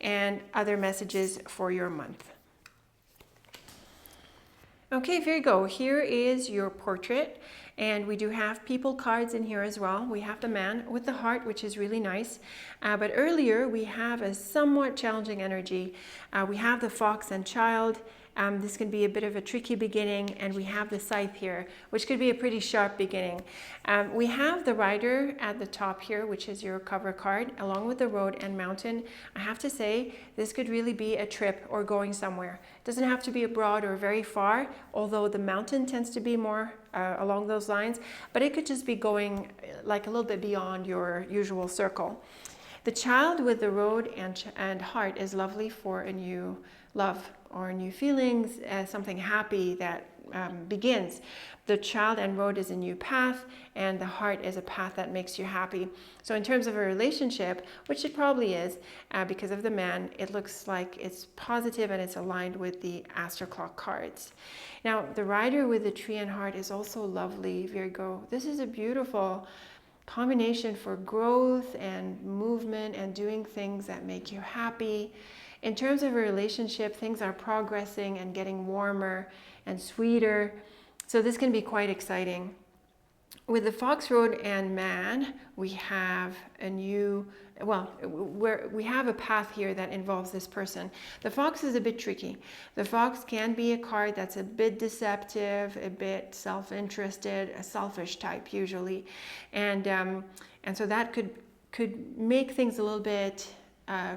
and other messages for your month. Okay, Virgo, here is your portrait, and we do have people cards in here as well. We have the man with the heart, which is really nice, but earlier we have a somewhat challenging energy. We have the fox and child. This can be a bit of a tricky beginning, and we have the scythe here, which could be a pretty sharp beginning. We have the rider at the top here, which is your cover card, along with the road and mountain. I have to say, this could really be a trip or going somewhere. It doesn't have to be abroad or very far, although the mountain tends to be more along those lines, but it could just be going like a little bit beyond your usual circle. The child with the road and heart is lovely for a new love or new feelings, something happy that begins. The child and road is a new path, and the heart is a path that makes you happy. So in terms of a relationship, which it probably is, because of the man, it looks like it's positive and it's aligned with the Astro Clock cards. Now, the rider with the tree and heart is also lovely, Virgo. This is a beautiful combination for growth and movement and doing things that make you happy. In terms of a relationship, things are progressing and getting warmer and sweeter. So this can be quite exciting. with the Fox, Road, and Man, we have a new, well, we have a path here that involves this person. The Fox is a bit tricky. The Fox can be a card that's a bit deceptive, a bit self-interested, a selfish type usually, and so that could make things a little bit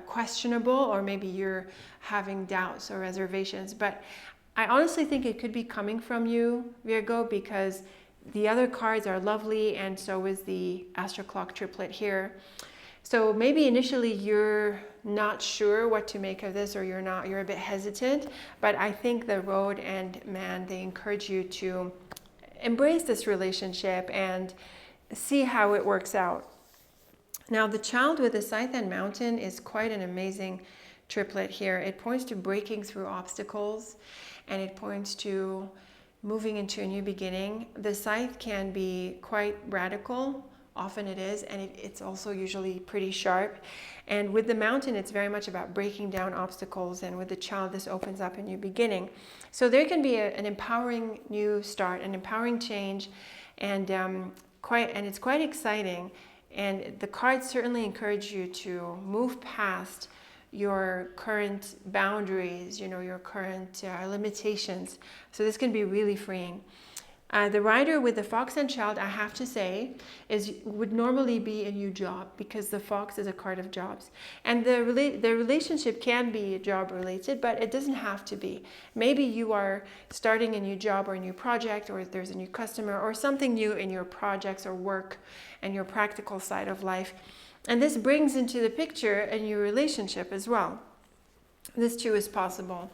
questionable, or maybe you're having doubts or reservations. But I honestly think it could be coming from you, Virgo, because the other cards are lovely, and so is the Astro Clock triplet here. So maybe initially you're not sure what to make of this, or you're a bit hesitant, but I think the Road and Man, they encourage you to embrace this relationship and see how it works out. Now, the Child with the Scythe and Mountain is quite an amazing triplet here. It points to breaking through obstacles, and it points to moving into a new beginning. The Scythe can be quite radical, often it is, and it's also usually pretty sharp. And with the Mountain, it's very much about breaking down obstacles, and with the Child, this opens up a new beginning. So there can be an empowering new start, an empowering change, and it's quite exciting. And the cards certainly encourage you to move past your current boundaries, your current limitations. So this can be really freeing. The Rider with the Fox and Child, I have to say, would normally be a new job, because the Fox is a card of jobs. And the relationship can be job related, but it doesn't have to be. Maybe you are starting a new job or a new project, or there's a new customer or something new in your projects or work and your practical side of life. And this brings into the picture a new relationship as well. This too is possible.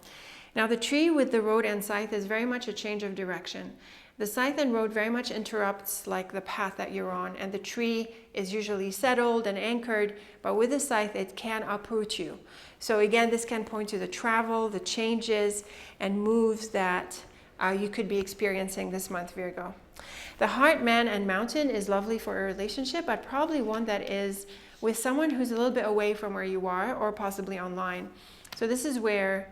Now, the Tree with the Road and Scythe is very much a change of direction. The Scythe and Road very much interrupts like the path that you're on, and the Tree is usually settled and anchored, but with the Scythe it can uproot you. So again, this can point to the travel, the changes and moves that you could be experiencing this month, Virgo. The Heart, Man, and Mountain is lovely for a relationship, but probably one that is with someone who's a little bit away from where you are, or possibly online. So this is where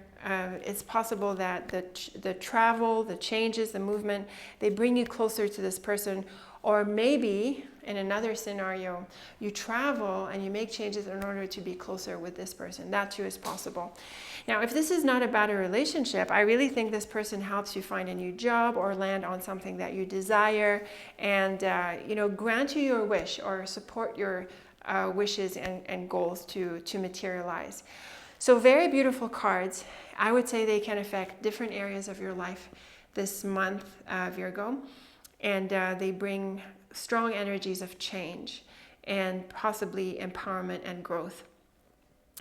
it's possible that the travel, the changes, the movement, they bring you closer to this person. Or maybe in another scenario, you travel and you make changes in order to be closer with this person. That too is possible. Now, if this is not about a relationship, I really think this person helps you find a new job or land on something that you desire, and grant you your wish, or support your wishes and goals to materialize. So very beautiful cards. I would say they can affect different areas of your life this month, Virgo, and they bring strong energies of change and possibly empowerment and growth.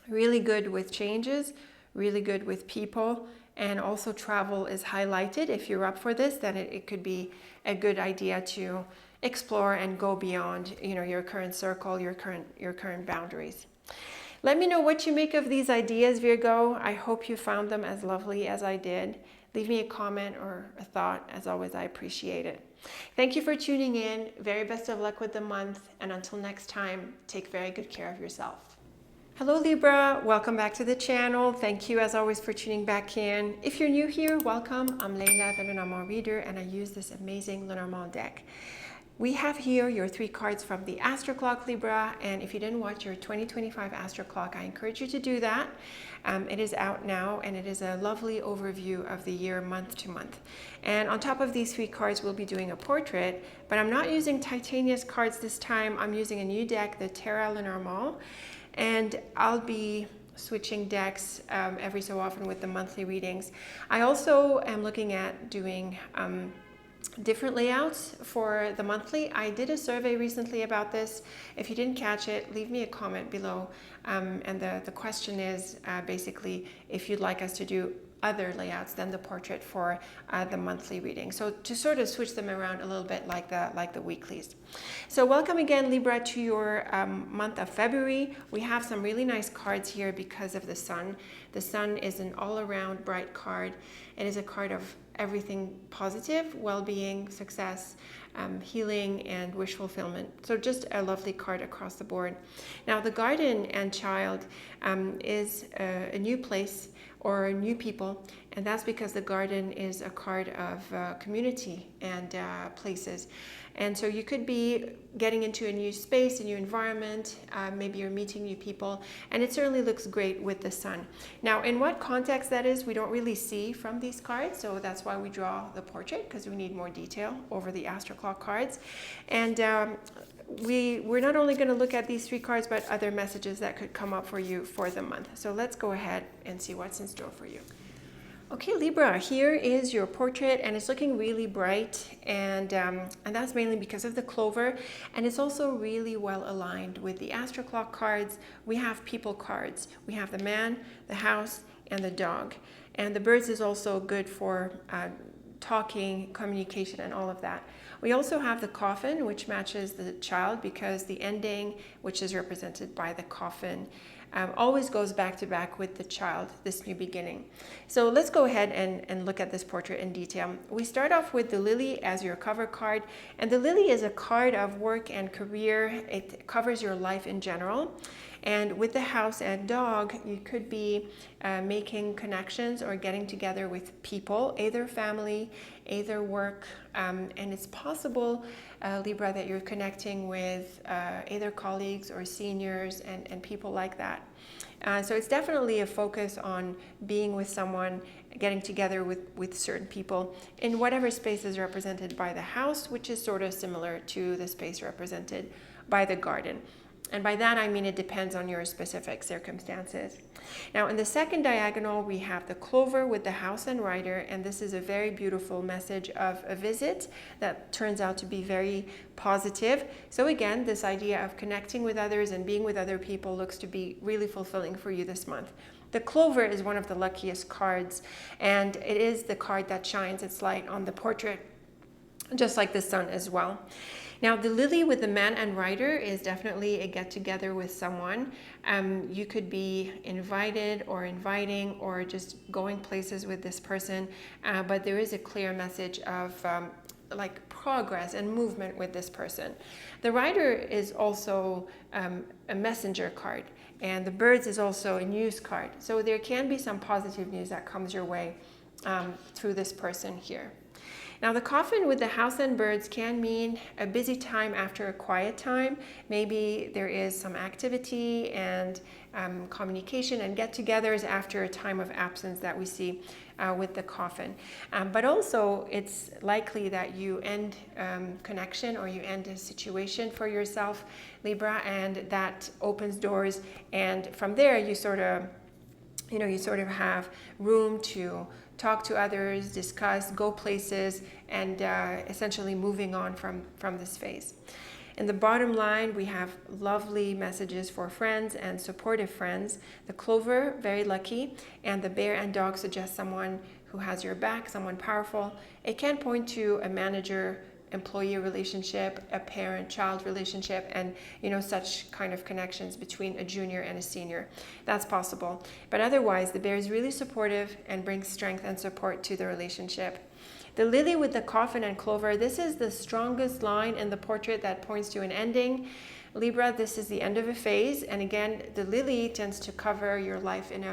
Really good with changes, really good with people, and also travel is highlighted. If you're up for this, then it could be a good idea to explore and go beyond, your current circle, your current boundaries. Let me know what you make of these ideas, Virgo. I hope you found them as lovely as I did. Leave me a comment or a thought. As always, I appreciate it. Thank you for tuning in. Very best of luck with the month. And until next time, take very good care of yourself. Hello, Libra. Welcome back to the channel. Thank you, as always, for tuning back in. If you're new here, welcome. I'm Leila, the Lenormand reader, and I use this amazing Lenormand deck. We have here your 3 cards from the Astro Clock, Libra, and if you didn't watch your 2025 Astro Clock, I encourage you to do that. It is out now, and it is a lovely overview of the year month to month. And on top of these 3 cards, we'll be doing a portrait, but I'm not using Titania's cards this time. I'm using a new deck, the Terra Lenormand, and I'll be switching decks every so often with the monthly readings. I also am looking at doing different layouts for the monthly. I did a survey recently about this. If you didn't catch it, leave me a comment below. And the question is basically if you'd like us to do other layouts than the portrait for the monthly reading. So to sort of switch them around a little bit like the weeklies. So welcome again, Libra, to your month of February. We have some really nice cards here because of the sun. The sun is an all-around bright card. It is a card of everything positive, well-being, success, healing, and wish fulfillment. So just a lovely card across the board. Now, the Garden and Child is a new place or new people, And that's because the garden is a card of community and places. And so you could be getting into a new space, a new environment, maybe you're meeting new people, and it certainly looks great with the sun. Now, in what context that is, we don't really see from these cards, so that's why we draw the portrait, because we need more detail over the astro clock cards. And we're not only going to look at these 3 cards, but other messages that could come up for you for the month. So let's go ahead and see what's in store for you. Okay, Libra, here is your portrait, and it's looking really bright, and that's mainly because of the clover, and it's also really well aligned with the astro clock cards. We have people cards. We have the man, the house, and the dog. And the birds is also good for talking, communication, and all of that. We also have the coffin, which matches the child, because the ending, which is represented by the coffin, always goes back to back with the child, this new beginning. So let's go ahead and look at this portrait in detail. We start off with the lily as your cover card, and the lily is a card of work and career. It covers your life in general. And with the house and dog, you could be making connections or getting together with people, either family, either work, and it's possible, Libra, that you're connecting with either colleagues or seniors and people like that. So it's definitely a focus on being with someone, getting together with certain people in whatever space is represented by the house, which is sort of similar to the space represented by the garden. And by that, I mean it depends on your specific circumstances. Now, in the second diagonal, we have the clover with the house and rider, and this is a very beautiful message of a visit that turns out to be very positive. So again, this idea of connecting with others and being with other people looks to be really fulfilling for you this month. The clover is one of the luckiest cards, and it is the card that shines its light on the portrait, just like the sun as well. Now, the lily with the man and rider is definitely a get-together with someone. You could be invited or inviting or just going places with this person, but there is a clear message of like progress and movement with this person. The rider is also a messenger card, and the birds is also a news card. So there can be some positive news that comes your way through this person here. Now, the coffin with the house and birds can mean a busy time after a quiet time. Maybe there is some activity and communication and get-togethers after a time of absence that we see with the coffin. But also, it's likely that you end connection or you end a situation for yourself, Libra, and that opens doors. And from there, you sort of have room to talk to others, discuss, go places, and essentially moving on from this phase. In the bottom line, we have lovely messages for friends and supportive friends. The clover, very lucky, and the bear and dog suggest someone who has your back, someone powerful. It can point to a manager-employee relationship, a parent-child relationship, and such kind of connections between a junior and a senior. That's possible. But otherwise, the bear is really supportive and brings strength and support to the relationship. The lily with the coffin and clover, this is the strongest line in the portrait that points to an ending. Libra, this is the end of a phase. And again, the lily tends to cover your life in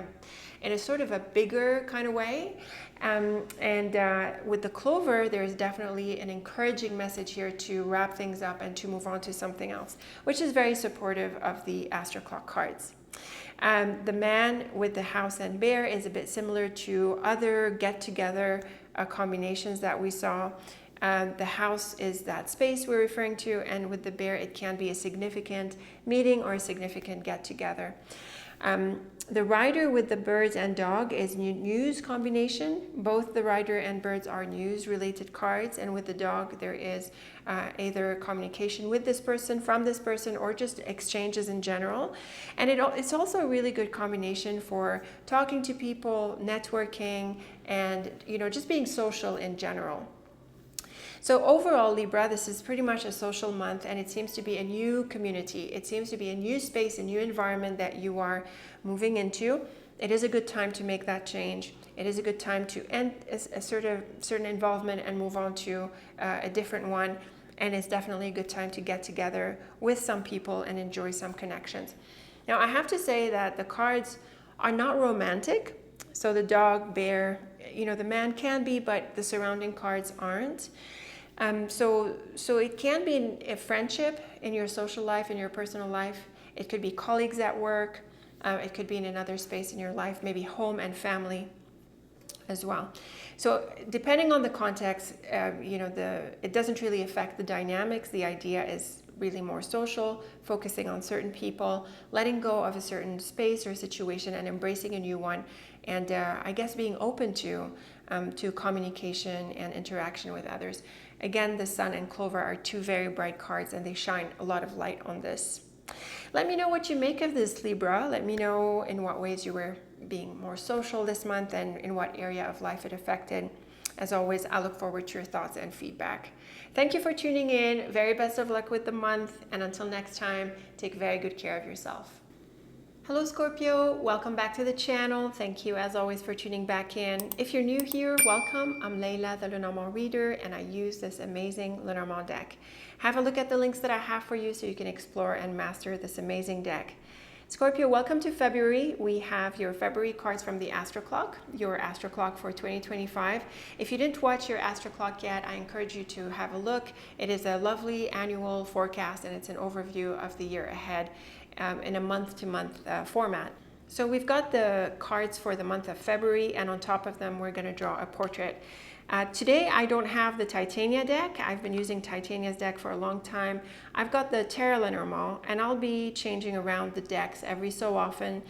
a sort of a bigger kind of way. With the clover, there's definitely an encouraging message here to wrap things up and to move on to something else, which is very supportive of the astro clock cards. The man with the house and bear is a bit similar to other get-together combinations that we saw. The house is that space we're referring to, and with the bear, it can be a significant meeting or a significant get-together. The rider with the birds and dog is news combination. Both the rider and birds are news-related cards, and with the dog, there is either communication with this person, from this person, or just exchanges in general. And it's also a really good combination for talking to people, networking, and just being social in general. So overall, Libra, this is pretty much a social month, and it seems to be a new community. It seems to be a new space, a new environment that you are moving into. It is a good time to make that change. It is a good time to end a certain involvement and move on to a different one. And it's definitely a good time to get together with some people and enjoy some connections. Now, I have to say that the cards are not romantic. So the dog, bear, you know, the man can be, but the surrounding cards aren't. So it can be a friendship in your social life, in your personal life. It could be colleagues at work. It could be in another space in your life, maybe home and family as well. So depending on the context, you know, it doesn't really affect the dynamics. The idea is really more social, focusing on certain people, letting go of a certain space or situation and embracing a new one. And I guess being open to communication and interaction with others. Again, the Sun and Clover are two very bright cards, and they shine a lot of light on this. Let me know what you make of this, Libra. Let me know in what ways you were being more social this month and in what area of life it affected. As always, I look forward to your thoughts and feedback. Thank you for tuning in. Very best of luck with the month. And until next time, take very good care of yourself. Hello Scorpio, welcome back to the channel. Thank you as always for tuning back in. If you're new here, welcome. I'm Layla, the Lenormand reader, and I use this amazing Lenormand deck. Have a look at the links that I have for you so you can explore and master this amazing deck. Scorpio, welcome to February. We have your February cards from the Astro Clock, your Astro Clock for 2025. If you didn't watch your Astro Clock yet, I encourage you to have a look. It is a lovely annual forecast, and it's an overview of the year ahead in a month-to-month format. So we've got the cards for the month of February, and on top of them, we're going to draw a portrait. Today, I don't have the Titania deck. I've been using Titania's deck for a long time. I've got the Terra Lenormand, and I'll be changing around the decks every so often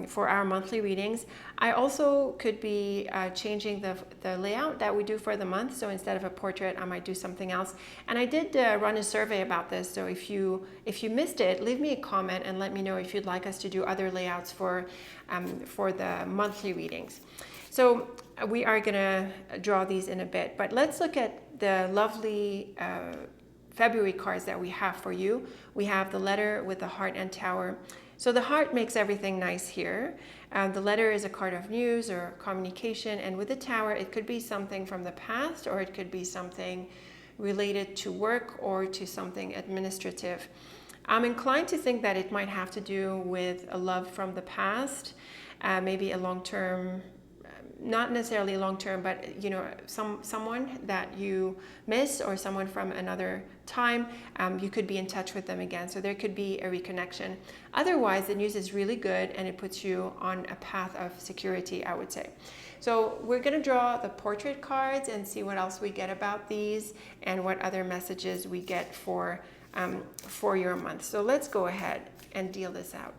for our monthly readings. I also could be changing the layout that we do for the month. So instead of a portrait, I might do something else. And I did run a survey about this. So if you missed it, leave me a comment and let me know if you'd like us to do other layouts for the monthly readings. So we are going to draw these in a bit, but let's look at the lovely February cards that we have for you. We have the letter with the heart and tower. So the heart makes everything nice here. The letter is a card of news or communication, and with the tower, it could be something from the past, or it could be something related to work or to something administrative. I'm inclined to think that it might have to do with a love from the past, maybe a long-term, not necessarily long-term, but you know, someone that you miss or someone from another time. You could be in touch with them again, so there could be a reconnection. Otherwise, the news is really good and it puts you on a path of security, I would say. So we're going to draw the portrait cards and see what else we get about these and what other messages we get for your month. So let's go ahead and deal this out.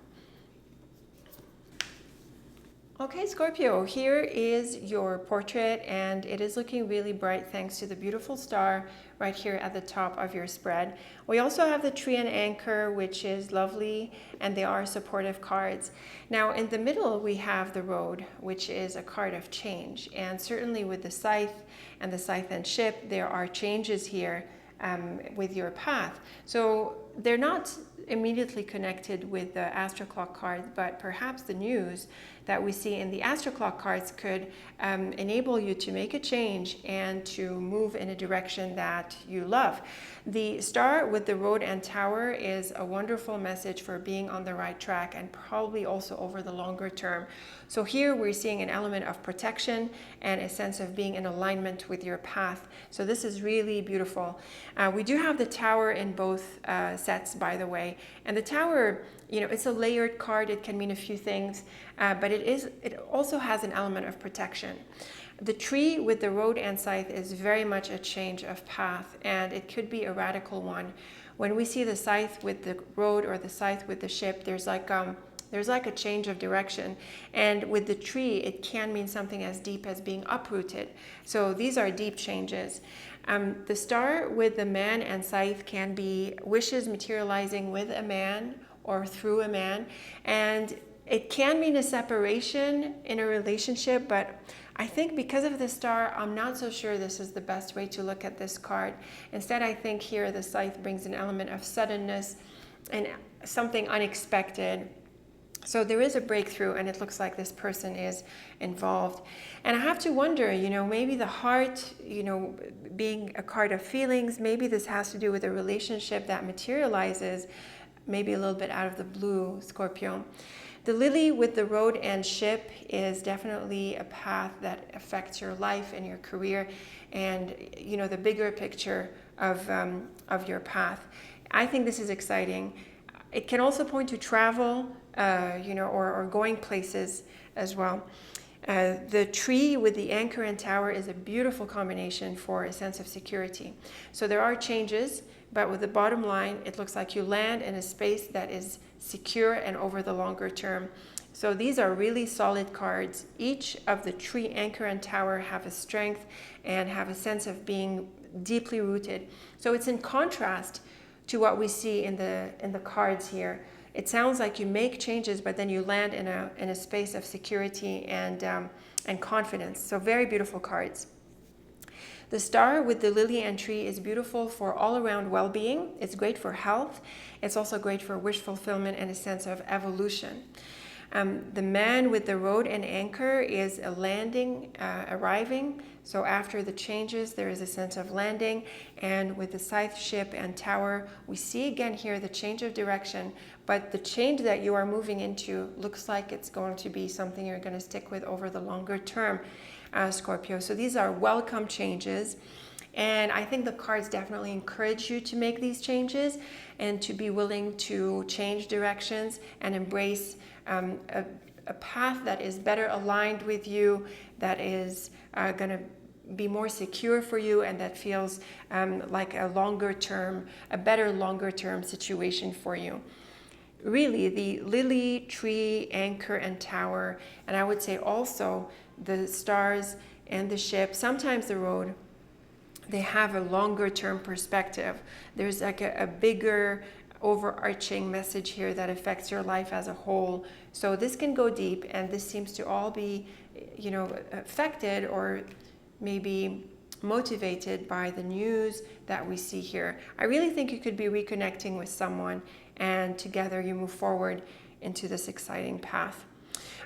Okay, Scorpio, here is your portrait, and it is looking really bright thanks to the beautiful star right here at the top of your spread. We also have the tree and anchor, which is lovely, and they are supportive cards. Now, in the middle, we have the road, which is a card of change. And certainly with the scythe and the scythe and ship, there are changes here with your path. So they're not immediately connected with the Astro Clock cards, but perhaps the news that we see in the Astro Clock cards could enable you to make a change and to move in a direction that you love. The star with the road and tower is a wonderful message for being on the right track and probably also over the longer term. So here we're seeing an element of protection and a sense of being in alignment with your path. So this is really beautiful. We do have the tower in both sets, by the way. And the tower, you know, it's a layered card. It can mean a few things, but it also has an element of protection. The tree with the road and scythe is very much a change of path, and it could be a radical one. When we see the scythe with the road or the scythe with the ship, there's like a change of direction. And with the tree, it can mean something as deep as being uprooted. So these are deep changes. The star with the man and scythe can be wishes materializing with a man or through a man. And it can mean a separation in a relationship, but I think because of the star, I'm not so sure this is the best way to look at this card. Instead, I think here the scythe brings an element of suddenness and something unexpected. So there is a breakthrough, and it looks like this person is involved. And I have to wonder, you know, maybe the heart, you know, being a card of feelings, maybe this has to do with a relationship that materializes maybe a little bit out of the blue, Scorpio. The lily with the road and ship is definitely a path that affects your life and your career, and you know, the bigger picture of your path. I think this is exciting. It can also point to travel, you know, or going places as well. The tree with the anchor and tower is a beautiful combination for a sense of security. So there are changes, but with the bottom line, it looks like you land in a space that is secure and over the longer term. So these are really solid cards. Each of the tree, anchor, and tower have a strength and have a sense of being deeply rooted. So it's in contrast to what we see in the cards here. It sounds like you make changes, but then you land in a space of security and confidence. So very beautiful cards. The star with the lily and tree is beautiful for all-around well-being. It's great for health. It's also great for wish fulfillment and a sense of evolution. The man with the road and anchor is a landing, arriving. So after the changes, there is a sense of landing. And with the scythe, ship, and tower, we see again here the change of direction. But the change that you are moving into looks like it's going to be something you're going to stick with over the longer term, Scorpio. So these are welcome changes. And I think the cards definitely encourage you to make these changes and to be willing to change directions and embrace a path that is better aligned with you, that is going to be more secure for you, and that feels like a better longer term situation for you. Really, the lily, tree, anchor, and tower, and I would say also the stars and the ship, sometimes the road, they have a longer term perspective. There's like a bigger overarching message here that affects your life as a whole. So this can go deep, and this seems to all be, you know, affected or maybe motivated by the news that we see here. I really think you could be reconnecting with someone, and together you move forward into this exciting path.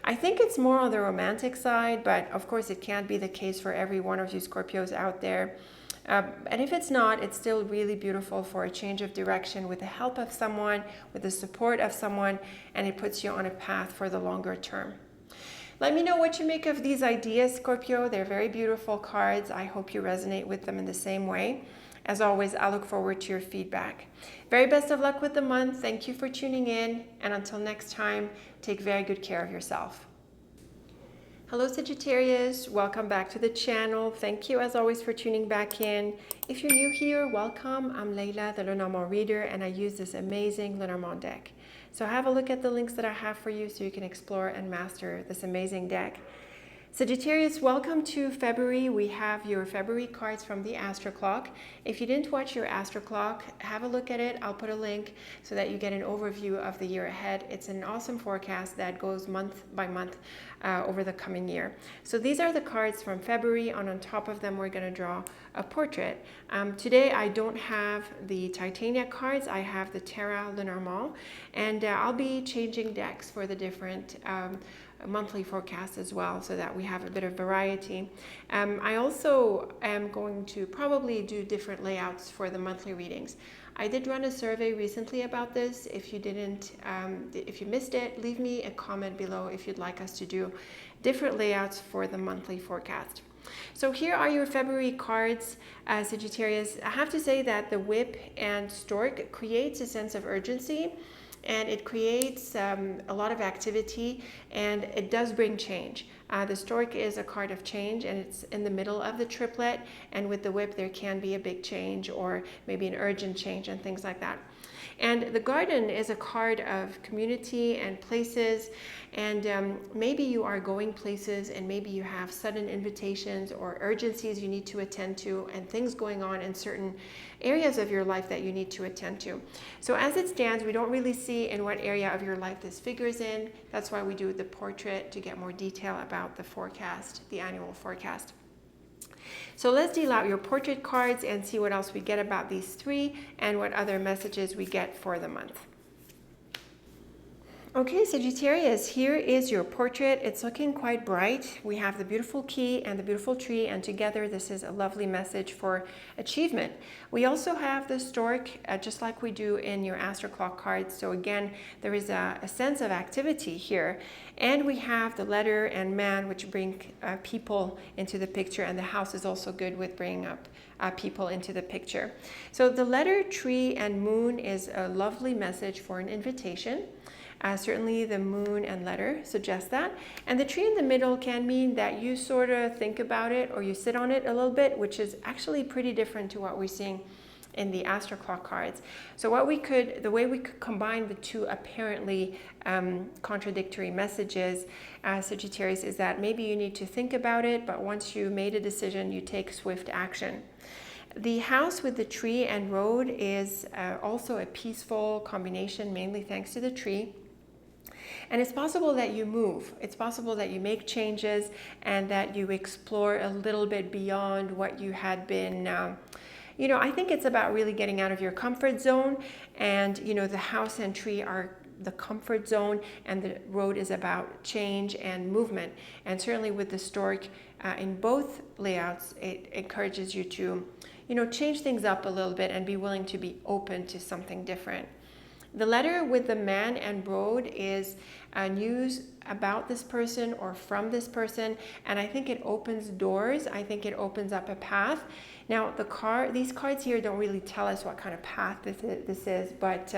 I think it's more on the romantic side, but of course it can't be the case for every one of you Scorpios out there. And if it's not, it's still really beautiful for a change of direction with the help of someone, with the support of someone, and it puts you on a path for the longer term. Let me know what you make of these ideas, Scorpio. They're very beautiful cards. I hope you resonate with them in the same way. As always, I look forward to your feedback. Very best of luck with the month. Thank you for tuning in. And until next time, take very good care of yourself. Hello Sagittarius, welcome back to the channel. Thank you as always for tuning back in. If you're new here, welcome. I'm Leila, the Lenormand reader, and I use this amazing Lenormand deck. So have a look at the links that I have for you so you can explore and master this amazing deck. Sagittarius, welcome to February. We have your February cards from the Astro Clock. If you didn't watch your Astro Clock, have a look at it. I'll put a link so that you get an overview of the year ahead. It's an awesome forecast that goes month by month over the coming year. So these are the cards from February, and on top of them, we're going to draw a portrait. Today, I don't have the Titania cards. I have the Terra Lenormand, and I'll be changing decks for the different monthly forecast as well, so that we have a bit of variety. I also am going to probably do different layouts for the monthly readings. I did run a survey recently about this. If you didn't, if you missed it, leave me a comment below if you'd like us to do different layouts for the monthly forecast. So here are your February cards, Sagittarius. I have to say that the whip and stork creates a sense of urgency, and it creates a lot of activity, and it does bring change. The stork is a card of change, and it's in the middle of the triplet, and with the whip there can be a big change or maybe an urgent change and things like that. And the garden is a card of community and places, and maybe you are going places, and maybe you have sudden invitations or urgencies you need to attend to, and things going on in certain areas of your life that you need to attend to. So as it stands, we don't really see in what area of your life this figures in. That's why we do the portrait, to get more detail about the forecast, the annual forecast. So let's deal out your portrait cards and see what else we get about these three and what other messages we get for the month. Okay, Sagittarius, here is your portrait. It's looking quite bright. We have the beautiful key and the beautiful tree, and together this is a lovely message for achievement. We also have the stork, just like we do in your Astro Clock cards. So again, there is a sense of activity here. And we have the letter and man, which bring people into the picture, and the house is also good with bringing up people into the picture. So the letter, tree, and moon is a lovely message for an invitation. Certainly the moon and letter suggest that. And the tree in the middle can mean that you sort of think about it or you sit on it a little bit, which is actually pretty different to what we're seeing in the Astro Clock cards. So the way we could combine the two apparently contradictory messages, Sagittarius, is that maybe you need to think about it, but once you made a decision, you take swift action. The house with the tree and road is also a peaceful combination, mainly thanks to the tree. And it's possible that you move. It's possible that you make changes and that you explore a little bit beyond what you had been. I think it's about really getting out of your comfort zone. And, the house and tree are the comfort zone, and the road is about change and movement. And certainly with the stork in both layouts, it encourages you to, change things up a little bit and be willing to be open to something different. The letter with the man and road is news about this person or from this person, and I think it opens doors. I think it opens up a path. Now, these cards here don't really tell us what kind of path this is, but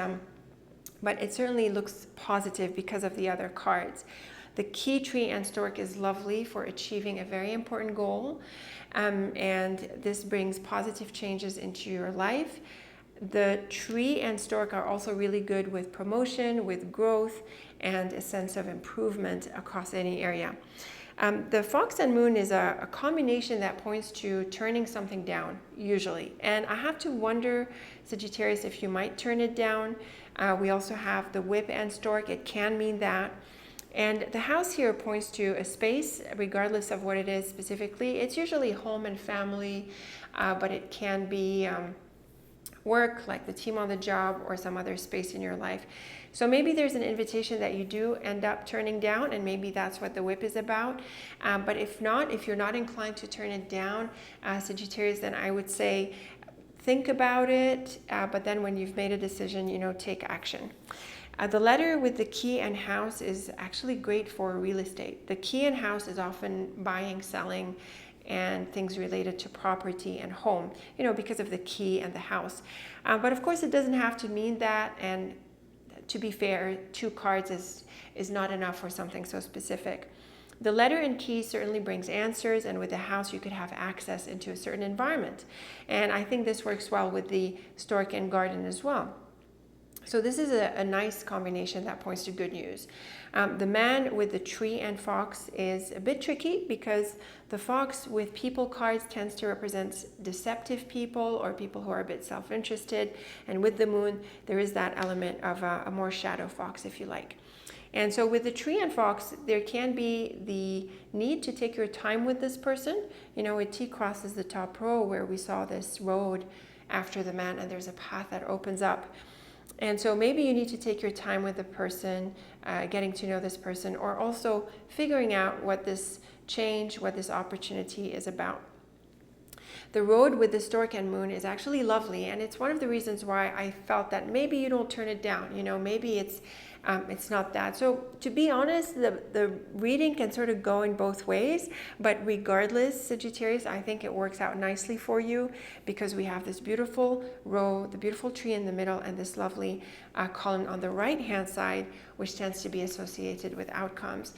it certainly looks positive because of the other cards. The key, tree, and stork is lovely for achieving a very important goal, and this brings positive changes into your life. The tree and stork are also really good with promotion, with growth, and a sense of improvement across any area. The fox and moon is a combination that points to turning something down, usually. And I have to wonder, Sagittarius, if you might turn it down. We also have the whip and stork. It can mean that. And the house here points to a space, regardless of what it is specifically. It's usually home and family, but it can be work, like the team on the job, or some other space in your life. So maybe there's an invitation that you do end up turning down, and maybe that's what the whip is about. But if not, if you're not inclined to turn it down, Sagittarius, then I would say think about it, but then when you've made a decision, take action. The letter with the key and house is actually great for real estate. The key and house is often buying, selling, and things related to property and home, because of the key and the house. But of course, it doesn't have to mean that. And to be fair, 2 cards is not enough for something so specific. The letter and key certainly brings answers, and with the house, you could have access into a certain environment. And I think this works well with the stork and garden as well. So this is a nice combination that points to good news. The man with the tree and fox is a bit tricky because the fox with people cards tends to represent deceptive people or people who are a bit self-interested. And with the moon, there is that element of a more shadow fox, if you like. And so with the tree and fox, there can be the need to take your time with this person. With T crosses the top row where we saw this road after the man, and there's a path that opens up. And so maybe you need to take your time with the person, getting to know this person, or also figuring out what this change, what this opportunity is about. The road with the stork and moon is actually lovely, and it's one of the reasons why I felt that maybe you don't turn it down. Maybe it's not that. So to be honest, the reading can sort of go in both ways, but regardless, Sagittarius, I think it works out nicely for you because we have this beautiful row, the beautiful tree in the middle, and this lovely column on the right-hand side, which tends to be associated with outcomes.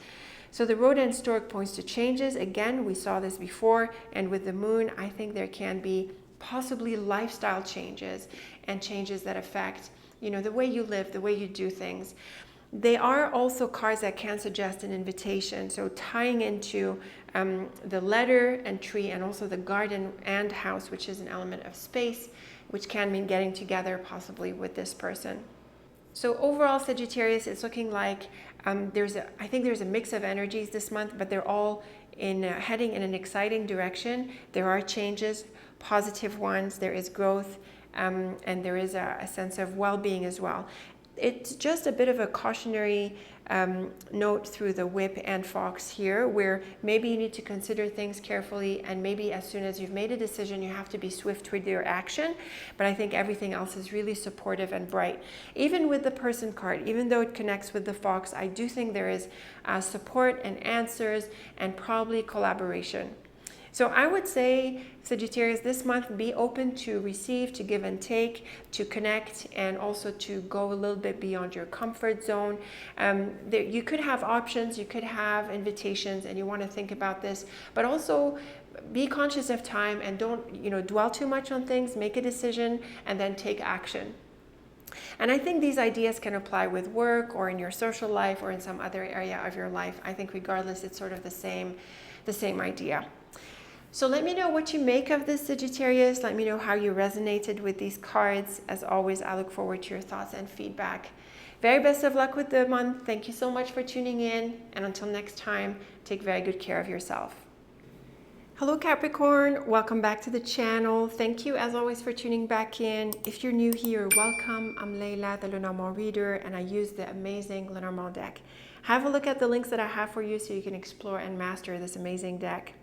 So the road and stork points to changes. Again, we saw this before, and with the moon, I think there can be possibly lifestyle changes and changes that affect the way you live, the way you do things. They are also cards that can suggest an invitation. So tying into the letter and tree, and also the garden and house, which is an element of space, which can mean getting together possibly with this person. So overall, Sagittarius, it's looking like I think there's a mix of energies this month, but they're all heading in an exciting direction. There are changes, positive ones. There is growth. And there is a sense of well-being as well. it's just a bit of a cautionary note through the whip and fox here, where maybe you need to consider things carefully, and maybe as soon as you've made a decision, you have to be swift with your action. But I think everything else is really supportive and bright. Even with the person card, even though it connects with the fox, I do think there is support and answers and probably collaboration. So I would say, Sagittarius, this month be open to receive, to give and take, to connect, and also to go a little bit beyond your comfort zone. You could have options, you could have invitations, and you want to think about this, but also be conscious of time and don't, dwell too much on things. Make a decision and then take action. And I think these ideas can apply with work or in your social life or in some other area of your life. I think regardless, it's sort of the same idea. So let me know what you make of this, Sagittarius. Let me know how you resonated with these cards. As always, I look forward to your thoughts and feedback. Very best of luck with the month. Thank you so much for tuning in. And until next time, take very good care of yourself. Hello Capricorn, welcome back to the channel. Thank you as always for tuning back in. If you're new here, welcome. I'm Leila, the Lenormand reader, and I use the amazing Lenormand deck. Have a look at the links that I have for you so you can explore and master this amazing deck.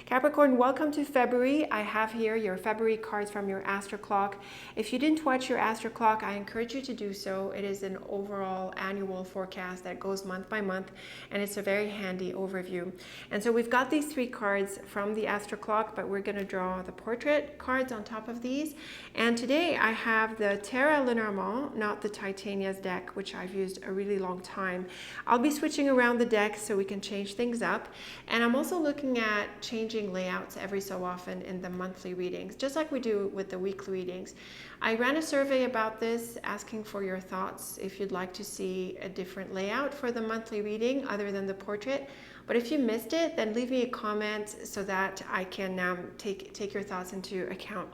Capricorn, welcome to February. I have here your February cards from your Astro Clock. If you didn't watch your Astro Clock, I encourage you to do so. It is an overall annual forecast that goes month by month, and it's a very handy overview. And so we've got these 3 cards from the Astro Clock, but we're going to draw the portrait cards on top of these. And today I have the Terra Lenormand, not the Titania's deck, which I've used a really long time. I'll be switching around the deck so we can change things up. And I'm also looking at changing layouts every so often in the monthly readings, just like we do with the weekly readings. I ran a survey about this, asking for your thoughts if you'd like to see a different layout for the monthly reading other than the portrait. But if you missed it, then leave me a comment so that I can take your thoughts into account.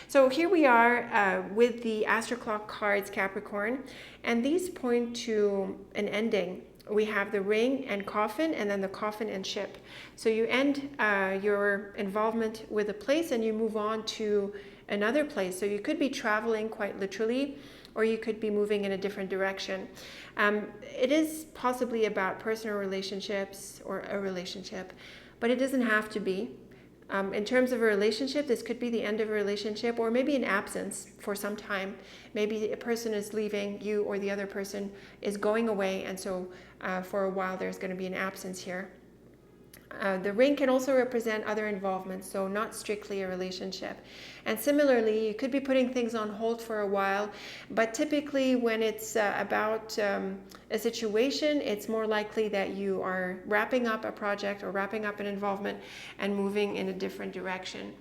So here we are with the Astro Clock cards, Capricorn, and these point to an ending. We have the ring and coffin, and then the coffin and ship. So you end your involvement with a place and you move on to another place. So you could be traveling quite literally, or you could be moving in a different direction. It is possibly about personal relationships or a relationship, but it doesn't have to be. In terms of a relationship, this could be the end of a relationship, or maybe an absence for some time. Maybe a person is leaving you, or the other person is going away, and so for a while there's going to be an absence here. The ring can also represent other involvements, so not strictly a relationship. And similarly, you could be putting things on hold for a while, but typically when it's about a situation, it's more likely that you are wrapping up a project or wrapping up an involvement and moving in a different direction.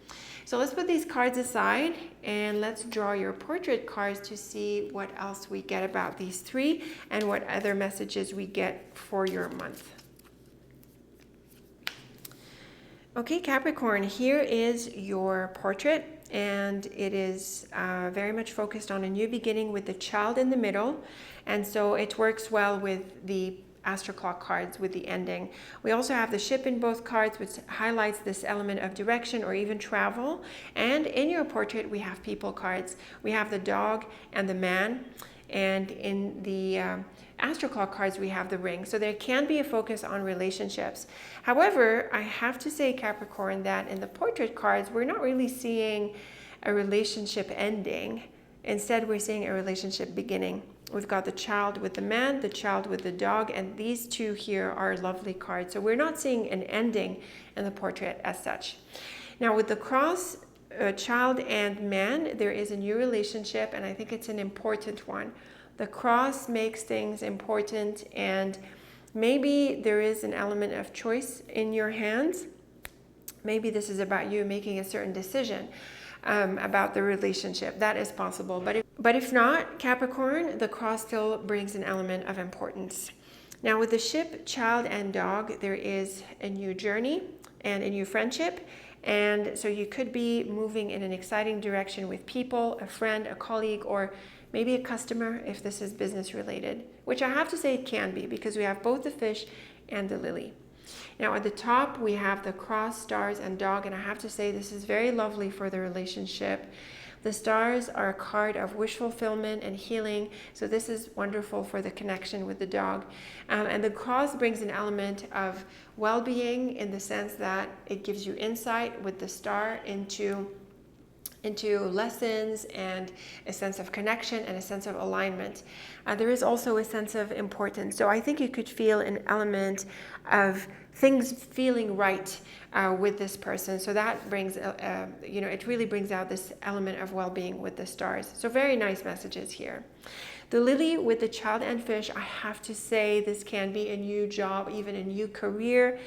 So let's put these cards aside and let's draw your portrait cards to see what else we get about these 3 and what other messages we get for your month. Okay, Capricorn, here is your portrait, and it is very much focused on a new beginning with the child in the middle, and so it works well with the Astro Clock cards with the ending. We also have the ship in both cards, which highlights this element of direction or even travel. And in your portrait, we have people cards. We have the dog and the man, and in the Astro Clock cards, we have the ring. So there can be a focus on relationships. However, I have to say, Capricorn, that in the portrait cards, we're not really seeing a relationship ending. Instead, we're seeing a relationship beginning. We've got the child with the man, the child with the dog, and these 2 here are lovely cards. So we're not seeing an ending in the portrait as such. Now with the cross, child and man, there is a new relationship, and I think it's an important one. The cross makes things important, and maybe there is an element of choice in your hands. Maybe this is about you making a certain decision about the relationship. That is possible. But if not, Capricorn, the cross still brings an element of importance. Now with the ship, child, and dog, there is a new journey and a new friendship. And so you could be moving in an exciting direction with people, a friend, a colleague, or maybe a customer if this is business related, which I have to say it can be because we have both the fish and the lily. Now at the top we have the cross, stars, and dog, and I have to say this is very lovely for the relationship. The stars are a card of wish fulfillment and healing. So this is wonderful for the connection with the dog. And the cross brings an element of well-being in the sense that it gives you insight with the star into lessons and a sense of connection and a sense of alignment. There is also a sense of importance. So I think you could feel an element of things feeling right with this person. So that brings, it really brings out this element of well-being with the stars. So very nice messages here. The lily with the child and fish, I have to say this can be a new job, even a new career.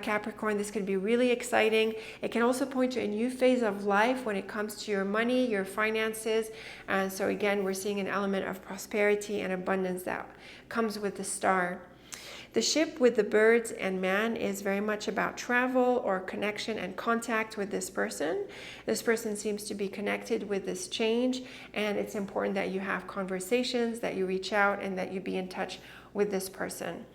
Capricorn, this can be really exciting. It can also point to a new phase of life when it comes to your money, your finances. And so again, we're seeing an element of prosperity and abundance that comes with the star. The ship with the birds and man is very much about travel or connection and contact with this person. This person seems to be connected with this change, and it's important that you have conversations, that you reach out, and that you be in touch with this person.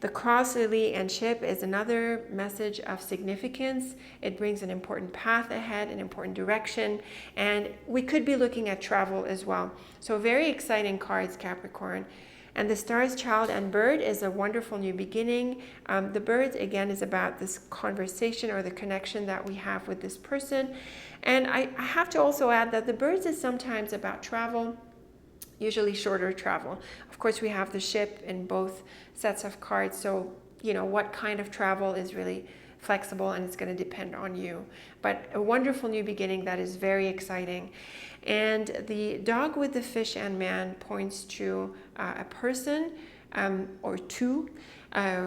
The cross, lily, and ship is another message of significance. It brings an important path ahead, an important direction, and we could be looking at travel as well. So very exciting cards, Capricorn. And the stars, child, and bird is a wonderful new beginning. The bird, again, is about this conversation or the connection that we have with this person. And I have to also add that the birds is sometimes about travel, usually shorter travel. Of course, we have the ship in both sets of cards. So, what kind of travel is really flexible, and it's going to depend on you. But a wonderful new beginning that is very exciting. And the dog with the fish and man points to a person or two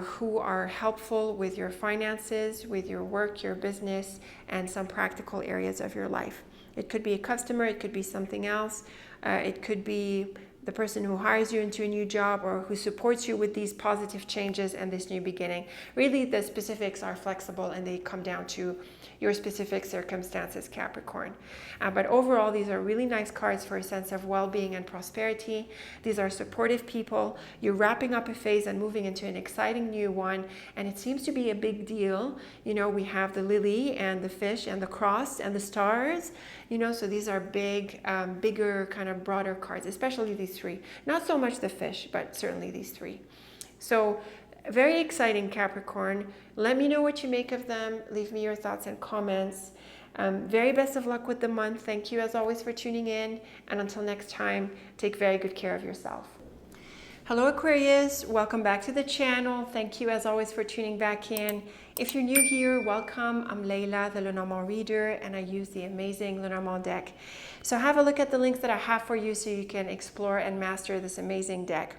who are helpful with your finances, with your work, your business, and some practical areas of your life. It could be a customer, it could be something else, it could be the person who hires you into a new job or who supports you with these positive changes and this new beginning. Really, the specifics are flexible and they come down to your specific circumstances, Capricorn. But overall, these are really nice cards for a sense of well-being and prosperity. These are supportive people. You're wrapping up a phase and moving into an exciting new one, and it seems to be a big deal. We have the lily and the fish and the cross and the stars, so these are big, bigger, kind of broader cards, especially these three. Not so much the fish, but certainly these three. So very exciting, Capricorn. Let me know what you make of them. Leave me your thoughts and comments. Very best of luck with the month. Thank you as always for tuning in. And until next time, take very good care of yourself. Hello Aquarius, welcome back to the channel. Thank you as always for tuning back in. If you're new here, welcome. I'm Layla, the Lenormand reader, and I use the amazing Lenormand deck. So have a look at the links that I have for you so you can explore and master this amazing deck.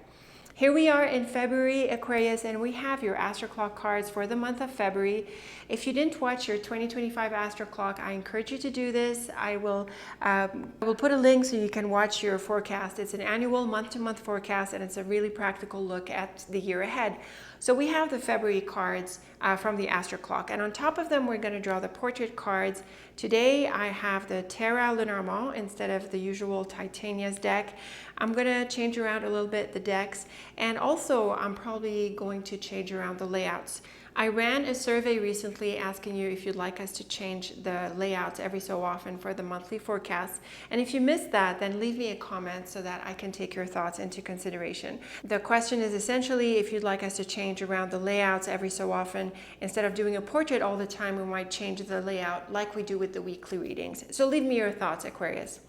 Here we are in February, Aquarius, and we have your Astro Clock cards for the month of February. If you didn't watch your 2025 Astro Clock, I encourage you to do this. I will put a link so you can watch your forecast. It's an annual month-to-month forecast, and it's a really practical look at the year ahead. So we have the February cards from the Astro Clock, and on top of them, we're going to draw the portrait cards. Today, I have the Terra Lenormand instead of the usual Titania's deck. I'm going to change around a little bit the decks, and also I'm probably going to change around the layouts. I ran a survey recently asking you if you'd like us to change the layouts every so often for the monthly forecast. And if you missed that, then leave me a comment so that I can take your thoughts into consideration. The question is essentially if you'd like us to change around the layouts every so often. Instead of doing a portrait all the time, we might change the layout like we do with the weekly readings. So leave me your thoughts, Aquarius.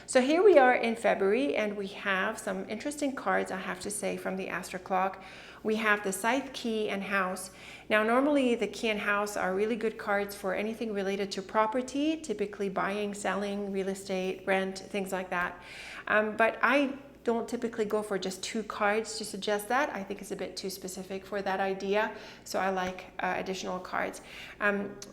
So here we are in February, and we have some interesting cards, I have to say, from the Astro Clock. We have the Scythe, Key, and House. Now, normally the Key and House are really good cards for anything related to property, typically buying, selling, real estate, rent, things like that. But I don't typically go for just 2 cards to suggest that. I think it's a bit too specific for that idea, so I like additional cards.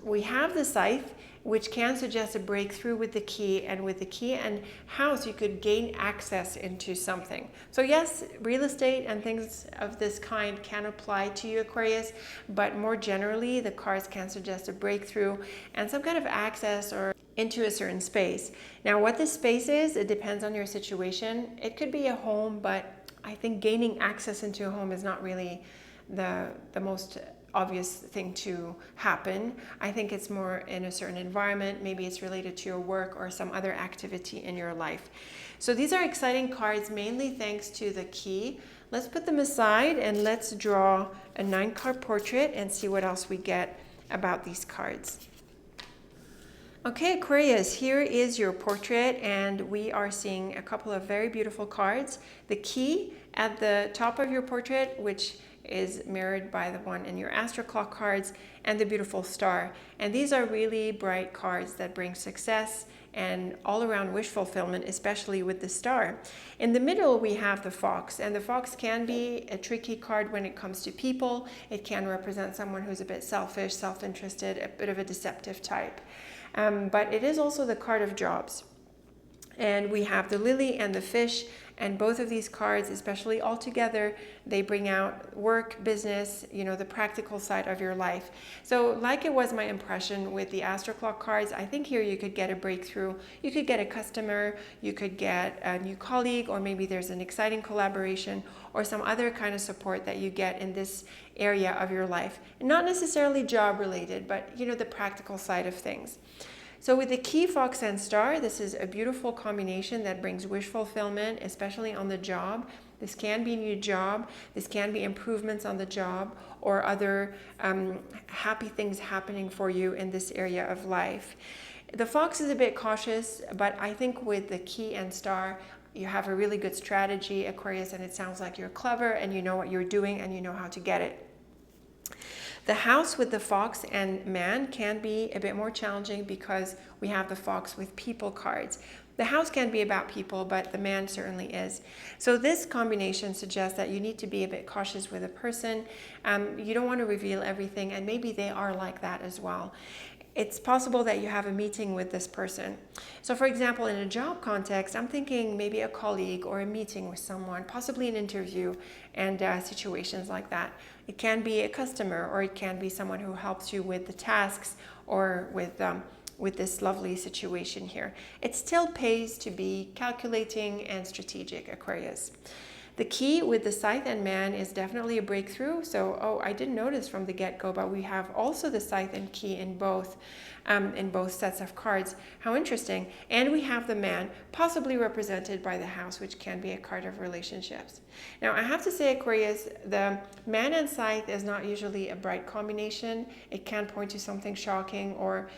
We have the Scythe, which can suggest a breakthrough with the Key, and with the Key and House, you could gain access into something. So yes, real estate and things of this kind can apply to you, Aquarius, but more generally, the cards can suggest a breakthrough and some kind of access or into a certain space. Now, what this space is, it depends on your situation. It could be a home, but I think gaining access into a home is not really the most obvious thing to happen. I think it's more in a certain environment. Maybe it's related to your work or some other activity in your life. So these are exciting cards, mainly thanks to the key. Let's put them aside and let's draw a 9-card portrait and see what else we get about these cards. Okay, Aquarius, here is your portrait, and we are seeing a couple of very beautiful cards. The key at the top of your portrait, which is mirrored by the one in your astro clock cards, and the beautiful star. And these are really bright cards that bring success and all around wish fulfillment, especially with the star. In the middle, we have the fox, and the fox can be a tricky card when it comes to people. It can represent someone who's a bit selfish, self-interested, a bit of a deceptive type. But it is also the card of jobs. And we have the lily and the fish, and both of these cards, especially all together, they bring out work, business, you know, the practical side of your life. So like it was my impression with the Astro Clock cards, I think here you could get a breakthrough. You could get a customer, you could get a new colleague, or maybe there's an exciting collaboration or some other kind of support that you get in this area of your life. Not necessarily job related, but you know, the practical side of things. So with the key, fox, and star, this is a beautiful combination that brings wish fulfillment, especially on the job. This can be a new job, this can be improvements on the job, or other happy things happening for you in this area of life. The fox is a bit cautious, but I think with the key and star, you have a really good strategy, Aquarius, and it sounds like you're clever and you know what you're doing and you know how to get it. The house with the fox and man can be a bit more challenging because we have the fox with people cards. The house can be about people, but the man certainly is. So this combination suggests that you need to be a bit cautious with a person. You don't want to reveal everything, and maybe they are like that as well. It's possible that you have a meeting with this person. So for example, in a job context, I'm thinking maybe a colleague or a meeting with someone, possibly an interview, and situations like that. It can be a customer, or it can be someone who helps you with the tasks, or with this lovely situation here. It still pays to be calculating and strategic, Aquarius. The key with the scythe and man is definitely a breakthrough. So, I didn't notice from the get-go, but we have also the scythe and key in both sets of cards. How interesting. And we have the man, possibly represented by the house, which can be a card of relationships. Now, I have to say, Aquarius, the man and scythe is not usually a bright combination. It can point to something shocking, or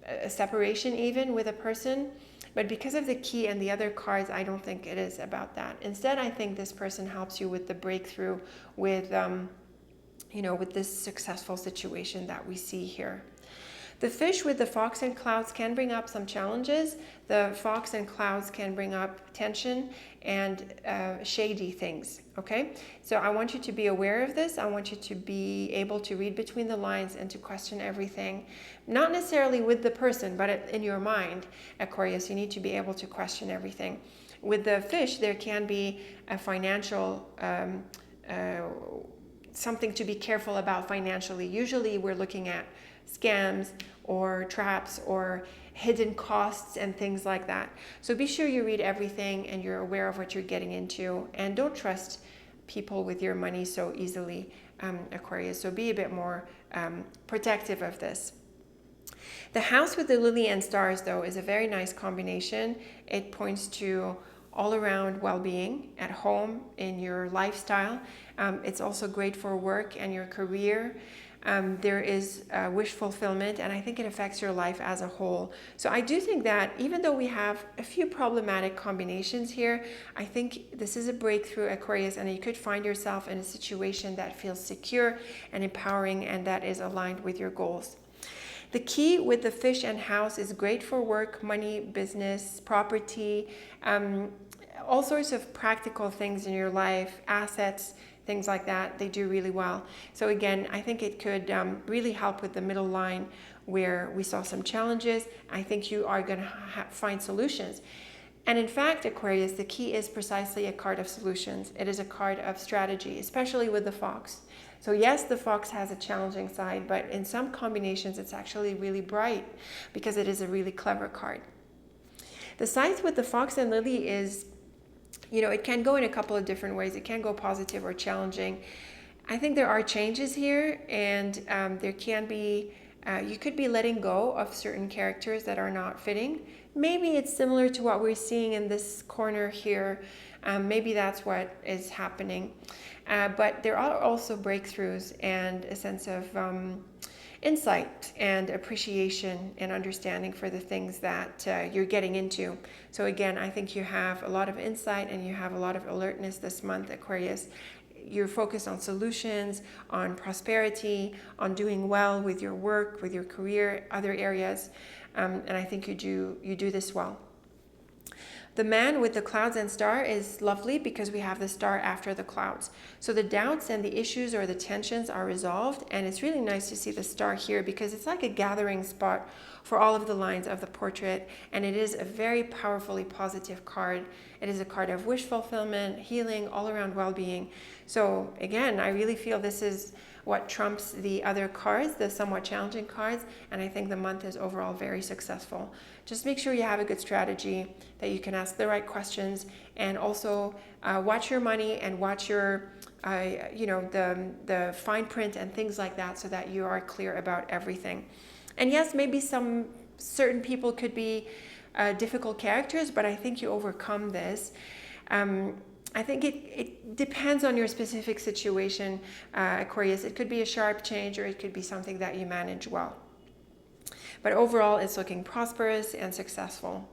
a separation even with a person. But because of the key and the other cards, I don't think it is about that. Instead, I think this person helps you with the breakthrough, with with this successful situation that we see here. The fish with the fox and clouds can bring up some challenges. The fox and clouds can bring up tension and shady things, okay? So I want you to be aware of this. I want you to be able to read between the lines and to question everything. Not necessarily with the person, but in your mind, Aquarius, you need to be able to question everything. With the fish, there can be a financial something to be careful about financially. Usually we're looking at scams or traps or hidden costs and things like that. So be sure you read everything and you're aware of what you're getting into, and don't trust people with your money so easily, Aquarius. So be a bit more protective of this. The house with the lily and stars, though, is a very nice combination. It points to all around well-being at home, in your lifestyle. It's also great for work and your career. There is wish fulfillment, and I think it affects your life as a whole. So I do think that even though we have a few problematic combinations here, I think this is a breakthrough, Aquarius, and you could find yourself in a situation that feels secure and empowering and that is aligned with your goals. The key with the fish and house is great for work, money, business, property, all sorts of practical things in your life, assets, things like that. They do really well. So again, I think it could really help with the middle line where we saw some challenges. I think you are going to find solutions. And in fact, Aquarius, the key is precisely a card of solutions. It is a card of strategy, especially with the fox. So yes, the fox has a challenging side, but in some combinations, it's actually really bright because it is a really clever card. The scythe with the fox and lily is, it can go in a couple of different ways. It can go positive or challenging. I think there are changes here, and there can be, you could be letting go of certain characters that are not fitting. Maybe it's similar to what we're seeing in this corner here. Maybe that's what is happening. But there are also breakthroughs and a sense of insight and appreciation and understanding for the things that you're getting into. So again, I think you have a lot of insight and you have a lot of alertness this month, Aquarius. You're focused on solutions, on prosperity, on doing well with your work, with your career, other areas, and I think you do this well. The man with the clouds and star is lovely because we have the star after the clouds. So the doubts and the issues or the tensions are resolved, and it's really nice to see the star here because it's like a gathering spot for all of the lines of the portrait, and it is a very powerfully positive card. It is a card of wish fulfillment, healing, all around well-being. So again, I really feel this is what trumps the other cards, the somewhat challenging cards, and I think the month is overall very successful. Just make sure you have a good strategy, that you can ask the right questions, and also watch your money and watch your, the fine print and things like that, so that you are clear about everything. And yes, maybe some certain people could be difficult characters, but I think you overcome this. I think it depends on your specific situation, Aquarius. It could be a sharp change, or it could be something that you manage well. But overall, it's looking prosperous and successful.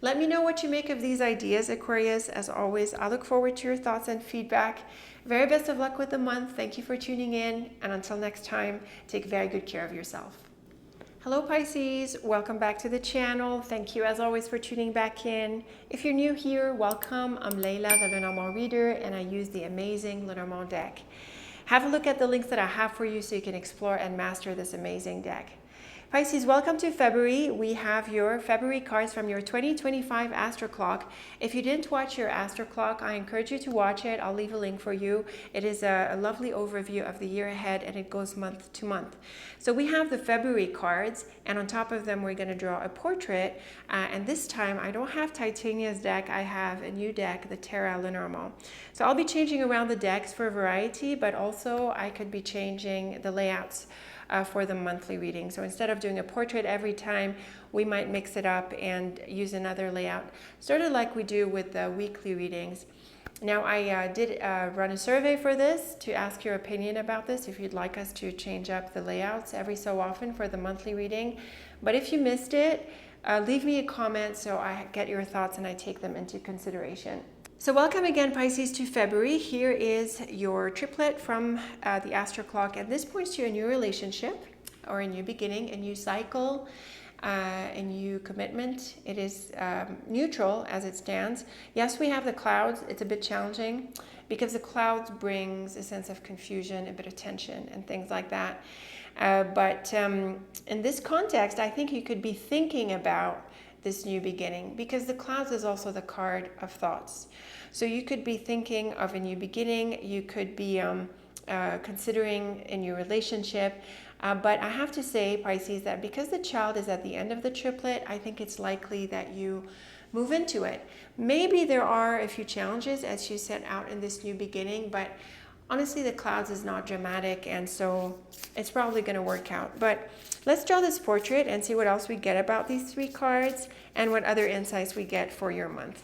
Let me know what you make of these ideas, Aquarius. As always, I look forward to your thoughts and feedback. Very best of luck with the month. Thank you for tuning in. And until next time, take very good care of yourself. Hello Pisces, welcome back to the channel. Thank you as always for tuning back in. If you're new here, welcome. I'm Leila, the Lenormand reader, and I use the amazing Lenormand deck. Have a look at the links that I have for you so you can explore and master this amazing deck. Pisces, welcome to February. We have your February cards from your 2025 Astro Clock. If you didn't watch your Astro Clock, I encourage you to watch it. I'll leave a link for you. It is a lovely overview of the year ahead, and it goes month to month. So we have the February cards, and on top of them, we're going to draw a portrait. And this time, I don't have Titania's deck. I have a new deck, the Terra Lenormand. So I'll be changing around the decks for variety, but also I could be changing the layouts for the monthly reading. So instead of doing a portrait every time, we might mix it up and use another layout, sort of like we do with the weekly readings. Now, I did run a survey for this to ask your opinion about this, if you'd like us to change up the layouts every so often for the monthly reading. But if you missed it, leave me a comment so I get your thoughts and I take them into consideration. So welcome again, Pisces, to February. Here is your triplet from the Astro Clock, and this points to a new relationship or a new beginning, a new cycle, a new commitment. It is neutral as it stands. Yes, we have the clouds. It's a bit challenging because the clouds brings a sense of confusion, a bit of tension and things like that. But in this context, I think you could be thinking about this new beginning, because the clouds is also the card of thoughts. So you could be thinking of a new beginning. You could be considering a new relationship. But I have to say, Pisces, that because the child is at the end of the triplet, I think it's likely that you move into it. Maybe there are a few challenges as you set out in this new beginning, but honestly, the clouds is not dramatic, and so it's probably going to work out. But let's draw this portrait and see what else we get about these three cards and what other insights we get for your month.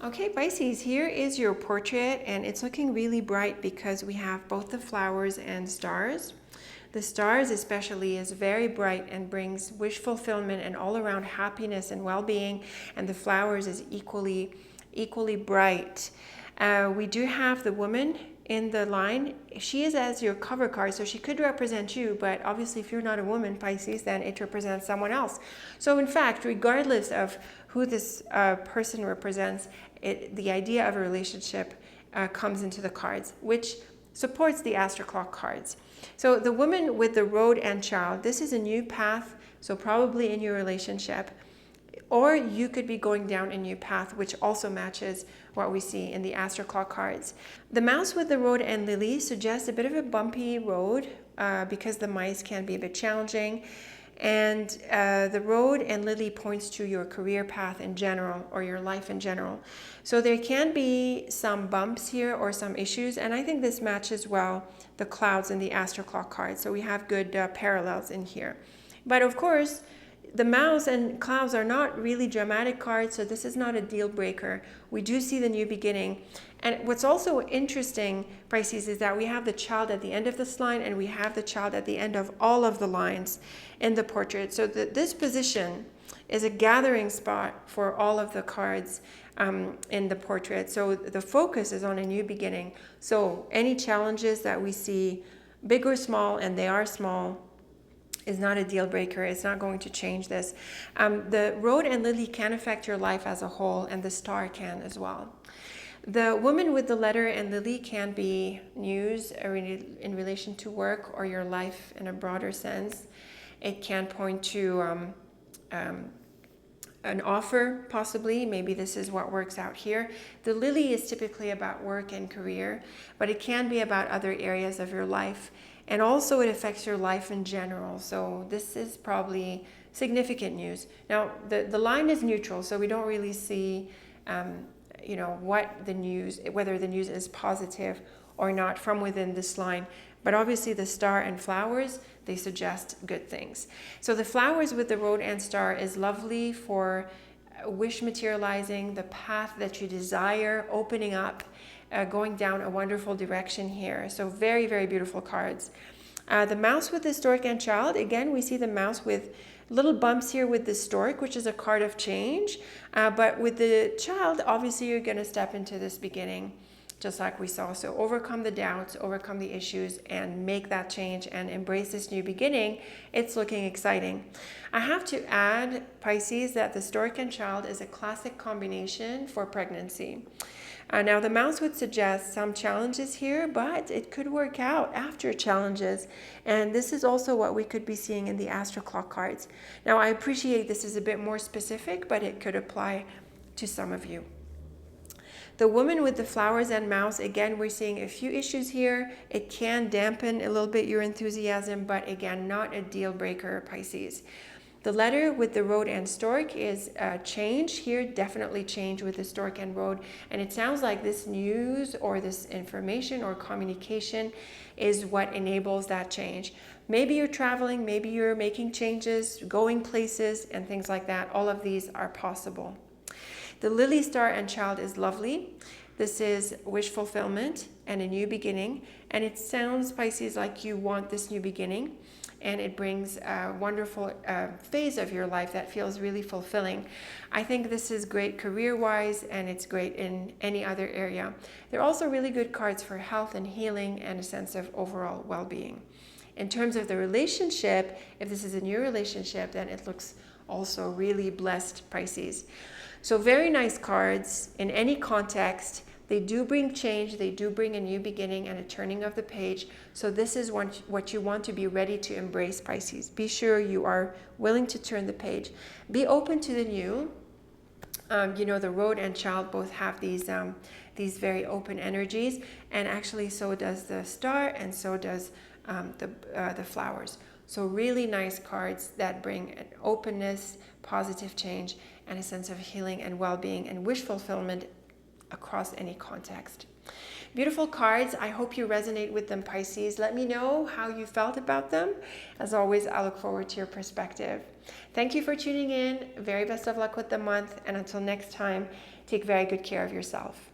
Okay, Pisces, here is your portrait, and it's looking really bright because we have both the flowers and stars. The stars especially is very bright and brings wish fulfillment and all around happiness and well-being, and the flowers is equally bright. We do have the woman in the line. She is as your cover card, so she could represent you, but obviously if you're not a woman, Pisces, then it represents someone else. So in fact, regardless of who this person represents, the idea of a relationship comes into the cards, which supports the Astro Clock cards. So the woman with the road and child, this is a new path, so probably in your relationship. Or you could be going down a new path, which also matches what we see in the Astro Clock cards. The mouse with the road and lily suggests a bit of a bumpy road because the mice can be a bit challenging. And the road and lily points to your career path in general, or your life in general. So there can be some bumps here or some issues, and I think this matches well the clouds and the astro clock card. So we have good parallels in here. But of course, the mouse and clouds are not really dramatic cards, so this is not a deal breaker. We do see the new beginning. And what's also interesting, Pisces, is that we have the child at the end of this line, and we have the child at the end of all of the lines in the portrait. So this position is a gathering spot for all of the cards in the portrait. So the focus is on a new beginning. So any challenges that we see, big or small, and they are small, is not a deal breaker. It's not going to change this. The road and lily can affect your life as a whole, and the star can as well. The woman with the letter and lily can be news in relation to work or your life in a broader sense. It can point to an offer, possibly. Maybe this is what works out here. The lily is typically about work and career, but it can be about other areas of your life. And also it affects your life in general. So this is probably significant news. Now, the line is neutral, so we don't really see, what the news, whether the news is positive or not from within this line. But obviously the star and flowers, they suggest good things. So the flowers with the road and star is lovely for wish materializing, the path that you desire, opening up, going down a wonderful direction here. So very, very beautiful cards. The mouse with the stork and child, again, we see the mouse with little bumps here with the stork, which is a card of change. But with the child, obviously you're going to step into this beginning, just like we saw. So overcome the doubts, overcome the issues, and make that change and embrace this new beginning. It's looking exciting. I have to add, Pisces, that the stork and child is a classic combination for pregnancy. Now, the mouse would suggest some challenges here, but it could work out after challenges. And this is also what we could be seeing in the astro clock cards. Now, I appreciate this is a bit more specific, but it could apply to some of you. The woman with the flowers and mouse, again, we're seeing a few issues here. It can dampen a little bit your enthusiasm, but again, not a deal breaker, Pisces. The letter with the road and stork is change here, definitely change with the stork and road. And it sounds like this news or this information or communication is what enables that change. Maybe you're traveling, maybe you're making changes, going places and things like that. All of these are possible. The lily, star, and child is lovely. This is wish fulfillment and a new beginning. And it sounds, Pisces, like you want this new beginning. And it brings a wonderful phase of your life that feels really fulfilling. I think this is great career-wise, and it's great in any other area. They're also really good cards for health and healing and a sense of overall well-being. In terms of the relationship, if this is a new relationship, then it looks also really blessed, Pisces. So very nice cards in any context. They do bring change, they do bring a new beginning and a turning of the page. So this is what you want to be ready to embrace, Pisces. Be sure you are willing to turn the page. Be open to the new. The road and child both have these very open energies, and actually so does the star, and so does the flowers. So really nice cards that bring an openness, positive change, and a sense of healing and well-being and wish fulfillment across any context. Beautiful cards. I hope you resonate with them, Pisces. Let me know how you felt about them. As always, I look forward to your perspective. Thank you for tuning in. Very best of luck with the month. And until next time, take very good care of yourself.